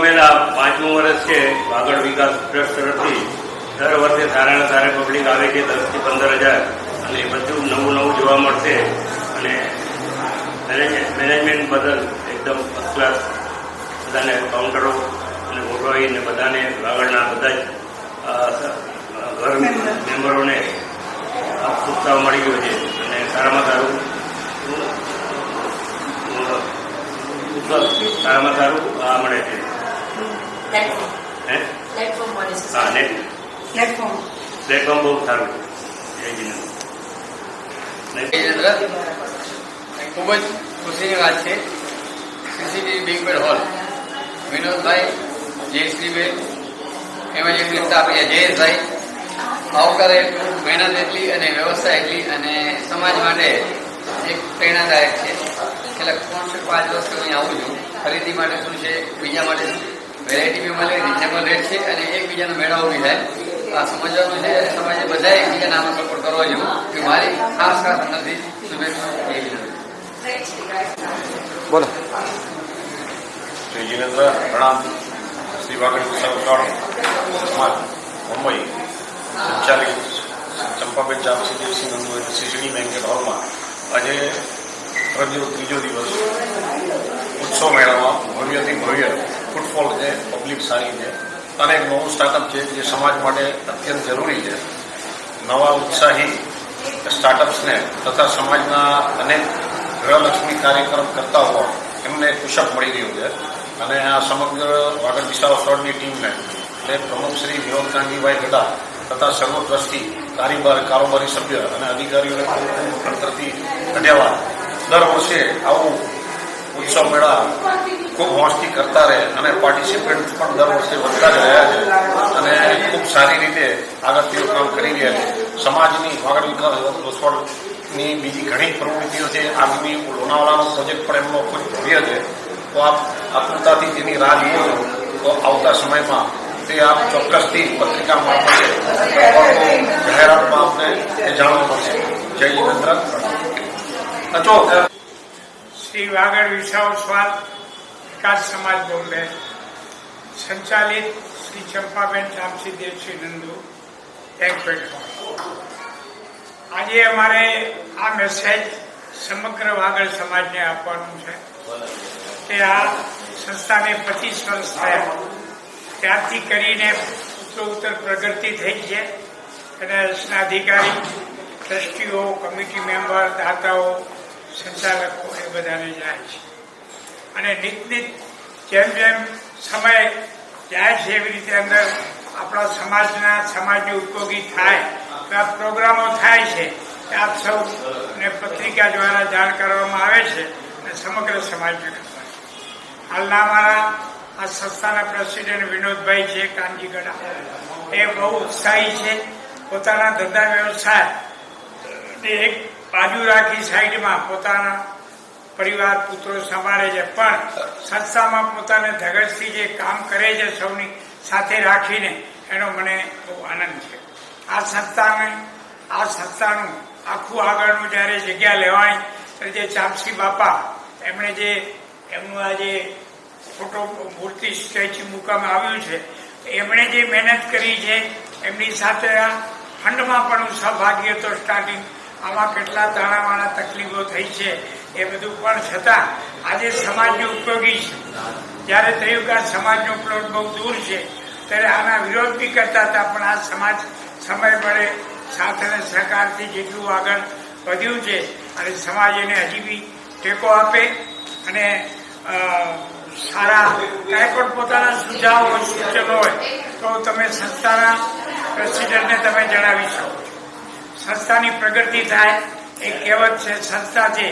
ઉજવેલ આ 5મું વર્ષ છે વાગડ વિકાસ ટ્રસ્ટ તરફથી. દર વર્ષે સારામાં સારા પબ્લિક આવે છે, 10 થી 15,000, અને એ બધું નવું જોવા મળશે. અને મેનેજમેન્ટ બદલ એકદમ ફર્સ્ટ ક્લાસ, બધાને કાઉન્ટરો અને ગોઠવાઈને બધાને વાગડના બધા જ ઘર મેમ્બરોને ઉત્સાહ મળી ગયો છે. અને સારામાં સારું આ મળે છે. પ્લેટફોર્મ બહુ સારું છે. ખૂબ જ ખુશીની વાત છે. સીસીટીવી બેન્ક્વેટ હોલ, વિનોદભાઈ, જયશ્રીબેન, એમાં જેટલી સ્ટાફ જયેશભાઈ, આવકારે એટલું, મહેનત એટલી અને વ્યવસ્થા એટલી, અને સમાજ માટે એક પ્રેરણાદાયક છે. છેલ્લા 3-5 વર્ષથી અહીં આવું છું. ખરીદી માટે શું છે, બીજા માટે શું, વેરાયટી બી મળે, રિઝનેબલ રેટ છે, અને એકબીજાનો મેળાઓ બી થાય. આ સમજવાનું છે. સમાજે બધા એકબીજાને આમાં સપોર્ટ કરવા જેવું કે મારી ખાસ અંદરથી શુભેચ્છા. બોલો. શ્રી જીનેન્દ્ર પ્રણામ. શ્રી વાગડ વિશાળ સમાજ મુંબઈ સંચાલિત ચંપાબેન ચાપસી દેવસિંહ નંદુ સીસીડી બેન્કેટ હોલમાં આજે ત્રીજો દિવસ ઉત્સવ મેળામાં ભવ્યથી ભવ્ય ફૂટફોલ છે, પબ્લિક સારી છે, અને એક નવું સ્ટાર્ટઅપ છે જે સમાજ માટે અત્યંત જરૂરી છે. નવા ઉત્સાહી સ્ટાર્ટઅપ્સને તથા સમાજના અનેક ગૃહલક્ષ્મી કાર્યક્રમ કરતા હોય એમને પુશઅપ મળી રહ્યું છે. અને આ સમગ્ર વાગડ વિશાળ સ્થળની ટીમને એટલે પ્રમુખ શ્રી વિનોદ કાનજીભાઈ ગઢા તથા સર્વ ટ્રસ્ટી, કારોબારી સભ્ય અને અધિકારીઓને અંતરથી ધન્યવાદ. દર વર્ષે આવું ઉત્સવ મેળા ખૂબ હોંશથી કરતા રહે અને પાર્ટિસિપેન્ટ પણ દર વર્ષે વધતા જ રહ્યા છે અને ખૂબ સારી રીતે આગળ તેઓ કામ કરી રહ્યા છે. સમાજની વાગડ વિકાસ વસવાટની બીજી ઘણી પ્રવૃત્તિઓ છે. આગામી લોનાવાલાનો પ્રોજેક્ટ પણ એમનો ખૂબ ભવ્ય છે. તો આપ આતુરતાથી તેની રાહ જુઓ તો આવતા સમયમાં તે આપ ચોક્કસથી પત્રિકા મારફતે જાહેરાતમાં આપને એ જાણવા મળશે. જય જીનેન્દ્ર. શ્રી વાગડ વિશાળ સ્વાદ વિકાસ સમાજ બોમ્બે સંચાલિત શ્રી ચંપાબેન ચામસી દેવસિંહ નંદુ બેન્ક્વેટ હોલ. આજે અમારે આ મેસેજ સમગ્ર વાગડ સમાજને આપવાનું છે કે આ સંસ્થાને 25 વર્ષ થયા ત્યારથી કરીને ઉત્તર પ્રગતિ થઈ છે. અને અધિકારી, ટ્રસ્ટીઓ, કમિટી મેમ્બર, દાતાઓ, સંચાલકો એ બધાને જાય છે. અને નિત જેમ જેમ સમય જાય છે એવી રીતે અંદર આપણા સમાજને ઉપયોગી થાય એવા પ્રોગ્રામો થાય છે. આપ સૌને પત્રિકા દ્વારા જાણ કરવામાં આવે છે અને સમગ્ર સમાજને ખબર છે. હાલના અમારા આ સંસ્થાના પ્રેસિડેન્ટ વિનોદભાઈ છે કાનજી ગઢા, એ બહુ ઉત્સાહી છે. પોતાના ધંધા વ્યવસાય એક બાજુ રાખી સાઈડમાં પોતાના પરિવાર પુત્રો સંભાળે છે, પણ સંસ્થામાં પોતાને ધગજથી જે કામ કરે છે સૌની સાથે રાખીને, એનો મને બહુ આનંદ છે. આ સંસ્થાનું આખું આગળનું જ્યારે જગ્યા લેવાની જે ચાપસી બાપા એમણે જે એમનું આ જે ફોટો મૂર્તિ સ્ટેચ્યુ મૂકવામાં આવ્યું છે, એમણે જે મહેનત કરી છે એમની સાથે આ ફંડમાં પણ હું સહભાગી હતો સ્ટાર્ટિંગ. આમાં કેટલા તાણાવાળા તકલીફો થઈ છે એ બધું પણ છતાં આજે સમાજને ઉપયોગી છે. જ્યારે થયું કે આ સમાજનો પ્લોટ બહુ દૂર છે ત્યારે આના વિરોધ બી કરતા હતા, પણ આ સમાજ સમય મળે સાથ અને સહકારથી જેટલું આગળ વધ્યું છે અને સમાજ એને હજી બી ટેકો આપે અને સારા કાંઈ પણ પોતાના સુઝાવ હોય, સૂચનો હોય તો તમે સંસ્થાના પ્રેસિડેન્ટને તમે જણાવી શકો છો. સંસ્થાની પ્રગતિ થાય એ કહેવત છે. સંસ્થા છે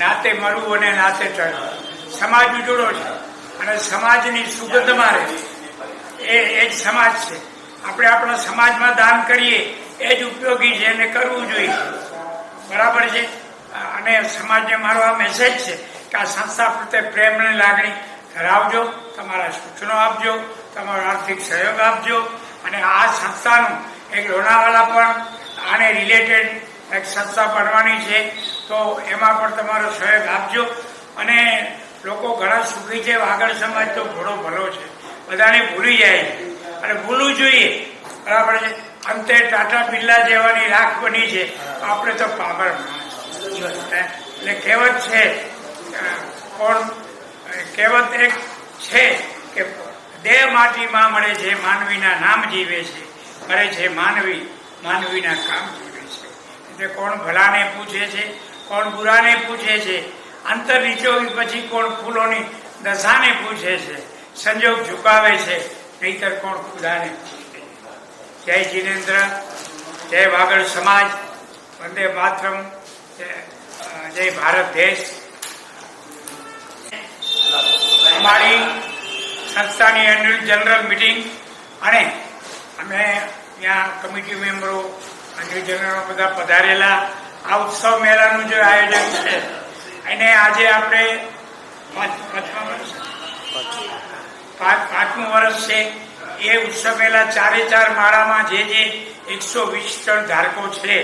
નાતે મરવું અને નાતે ચડવું. સમાજ ઉજળો છે અને સમાજની સુગંધમાં રહે એ જ સમાજ છે. આપણે આપણા સમાજમાં દાન કરીએ એ જ ઉપયોગી છે અને કરવું જોઈએ. બરાબર છે. અને સમાજને મારો આ મેસેજ છે કે આ સંસ્થા પ્રત્યે પ્રેમ અને લાગણી ધરાવજો, તમારા સૂચનો આપજો, તમારો આર્થિક સહયોગ આપજો. અને આ સંસ્થાનું એક લોનાવાલા પણ આને રિલેટેડ એક સંસ્થા બનવાની છે, તો એમાં પણ તમારો સહયોગ આપજો. અને લોકો ઘણા સુખી છે. વાગડ સમાજ તો ઘણો ભલો છે. બધાને ભૂલી જાય છે અને ભૂલવું જોઈએ, બરાબર છે. અંતે ટાટા બિરલા જેવાની રાખ બની છે, આપણે તો પાગલ એટલે કહેવત છે કહેવત એક છે કે દેહ માટીમાં મળે છે, માનવીના નામ જીવે છે, કરે છે માનવી માનવીના કામ જીવે છે. એટલે કોણ ભલાને પૂછે છે, કોણ બુરાને પૂછે છે, અંતર નીચોવી પછી કોણ ફૂલોની દશાને પૂછે છે, સંજોગ ઝુકાવે છે નહીતર કોણ ખુદાને પૂછે. જય જીનેન્દ્ર, જય વાગડ સમાજ, વંદે માતરમ, જય ભારત દેશ. અમારી સંસ્થાની એન્યુઅલ જનરલ મિટિંગ અને અમે ત્યાં કમિટી મેમ્બરો એન્યુઅલ જનરલ બધા પધારેલા આ ઉત્સવ મેળાનું જે આયોજન છે એને આજે આપણે પાંચમું વર્ષ છે. એ ઉત્સવ મેળા 4 માળામાં જે 120 સ્ટોલ ધારકો છે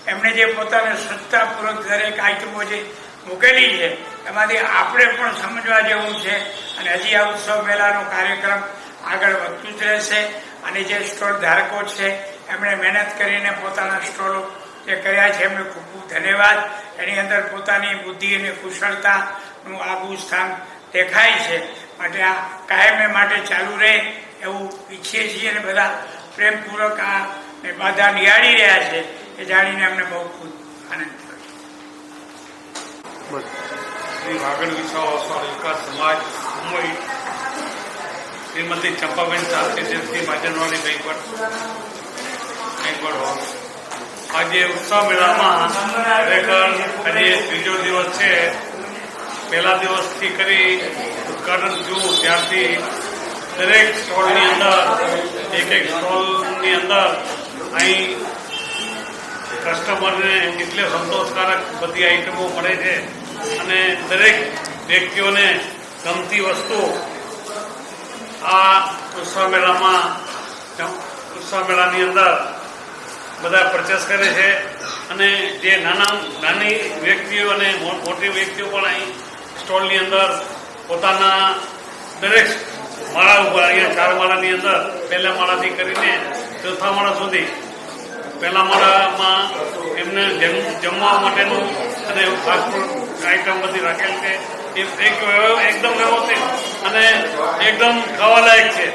એમણે જે પોતાને સત્તાપૂર્વક દરેક આઈટમો જે મૂકેલી છે એમાંથી આપણે પણ સમજવા જેવું છે. અને હજી આ ઉત્સવ મેળાનો કાર્યક્રમ આગળ વધતું જ રહેશે. અને જે સ્ટોલ ધારકો છે એમણે મહેનત કરીને પોતાના સ્ટોલો જે કર્યા છે એમને ખૂબ ખૂબ ધન્યવાદ. એની અંદર પોતાની બુદ્ધિ અને કુશળતાનું આગવું સ્થાન દેખાય છે. માટે આ કાયમે માટે ચાલુ રહે એવું ઈચ્છીએ છીએ અને બધા પ્રેમપૂર્વક આ બાધા નિહાળી રહ્યા છે એ જાણીને અમને બહુ ખૂબ આનંદ થયો. શ્રી વાગડ વિશ્વ વિકાસ સમાજ મુંબઈ શ્રીમતી ચંપાબેન ચાપસી માજનવાડી બેંકવટ હોલ. આજે ઉત્સવ મેળામાં ખરેખર આજે ત્રીજો દિવસ છે. પહેલા દિવસથી કરી ઉદઘાટન થયું ત્યારથી દરેક સ્ટોલની અંદર એક સ્ટોલની અંદર અહીં કસ્ટમરને એટલે સંતોષકારક બધી આઈટમો મળે છે અને દરેક વ્યક્તિઓને ગમતી વસ્તુ આ ઉત્સવ મેળાની અંદર બધા પરચેસ કરે છે. અને જે નાની વ્યક્તિઓ અને મોટી વ્યક્તિઓ પણ અહીં સ્ટોલની અંદર પોતાના દરેક માળા ઉપર અહીંયા 4 માળાની અંદર પહેલા માળાથી કરીને ચોથા માળા સુધી પહેલા માળામાં એમને જમવા માટેનું અને ફાસ્ટફૂડ આઈટમ બધી રાખેલ છે. એકદમ વ્યવસ્થિત અને એકદમ ખાવાલાયક છે.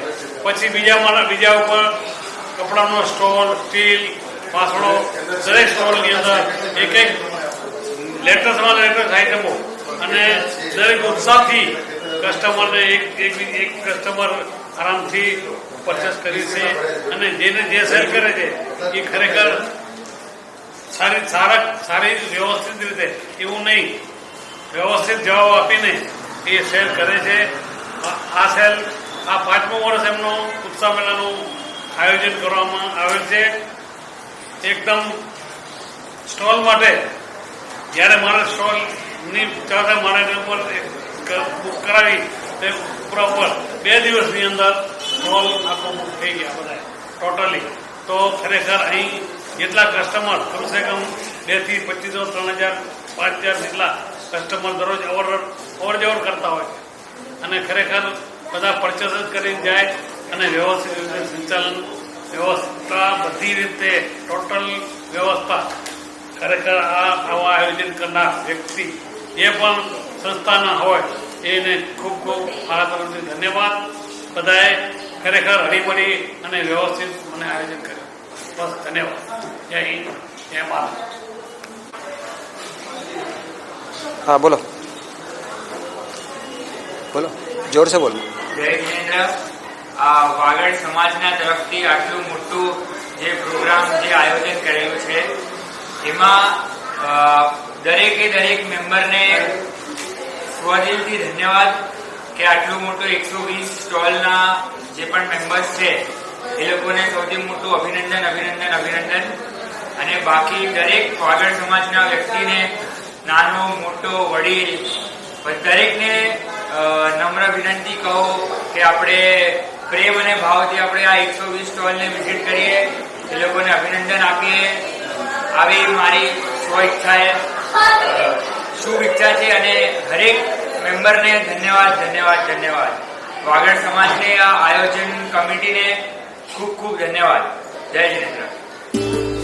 પછી બીજા ઉપર કપડાનો સ્ટોલ, સ્ટીલ, વાસણો દરેક સ્ટોલની અંદર એક લેટેસ્ટ આઈટમો અને દરેક ઉત્સાહથી કસ્ટમરને એક કસ્ટમર આરામથી પરચેસ કરી છે. અને જેને જે સેલ કરે છે એ ખરેખર સારી વ્યવસ્થિત રીતે એવું નહીં વ્યવસ્થિત જવાબ આપીને એ સેલ કરે છે. આ 5મું વર્ષ એમનો ઉત્સવ મેળાનું આયોજન કરવામાં આવેલ છે. એકદમ સ્ટોલ માટે જ્યારે મારે સ્ટોલની ચોથા માળાની ઉપર બુક કરાવી તે પ્રોપર 2 દિવસની અંદર સ્ટોલ આખો બુક થઈ ગયા બધા ટોટલી. તો ખરેખર અહીં જેટલા કસ્ટમર કમસે કમ 2 થી 2500, 3000, 5000 જેટલા કસ્ટમર દરરોજ અવર જવર કરતા હોય છે. અને ખરેખર બધા પરચેસ જ કરી જાય અને વ્યવસ્થિત રીતે સંચાલન વ્યવસ્થા બધી રીતે ટોટલ વ્યવસ્થા ખરેખર આવા આયોજન કરનાર વ્યક્તિ જે પણ સંસ્થાના હોય એને ખૂબ ખૂબ મારા તરફથી ધન્યવાદ. બધાએ ખરેખર હળીમળી અને વ્યવસ્થિત મને આયોજન કર્યું. બસ ધન્યવાદ. જય હિન્દ, જય ભારત. हाँ बोलो बोलो जोर से बोलो. જય જીનેન્દ્ર. આ વાગડ સમાજના તરફથી આટલું મોટું જે પ્રોગ્રામ જે આયોજન કરેલું છે એમાં દરેક મેમ્બરને સ્વદિલથી ધન્યવાદ કે આટલું મોટું 120 સ્ટોલના જે પણ મેમ્બર્સ છે એ લોકોને સૌથી મોટું અભિનંદન. અને બાકી દરેક વાગડ સમાજના વ્યક્તિને નાનો મોટો વડીલ દરેકને નમ્ર વિનંતી કહો કે આપણે પ્રેમ અને ભાવથી આપણે આ 120 સ્ટોલને વિઝિટ કરીએ, એ લોકોને અભિનંદન આપીએ. આવી મારી શુભ ઈચ્છા છે અને હરેક મેમ્બરને ધન્યવાદ. વાગડ સમાજને આ આયોજન કમિટીને ખૂબ ખૂબ ધન્યવાદ. જય જિનેન્દ્ર.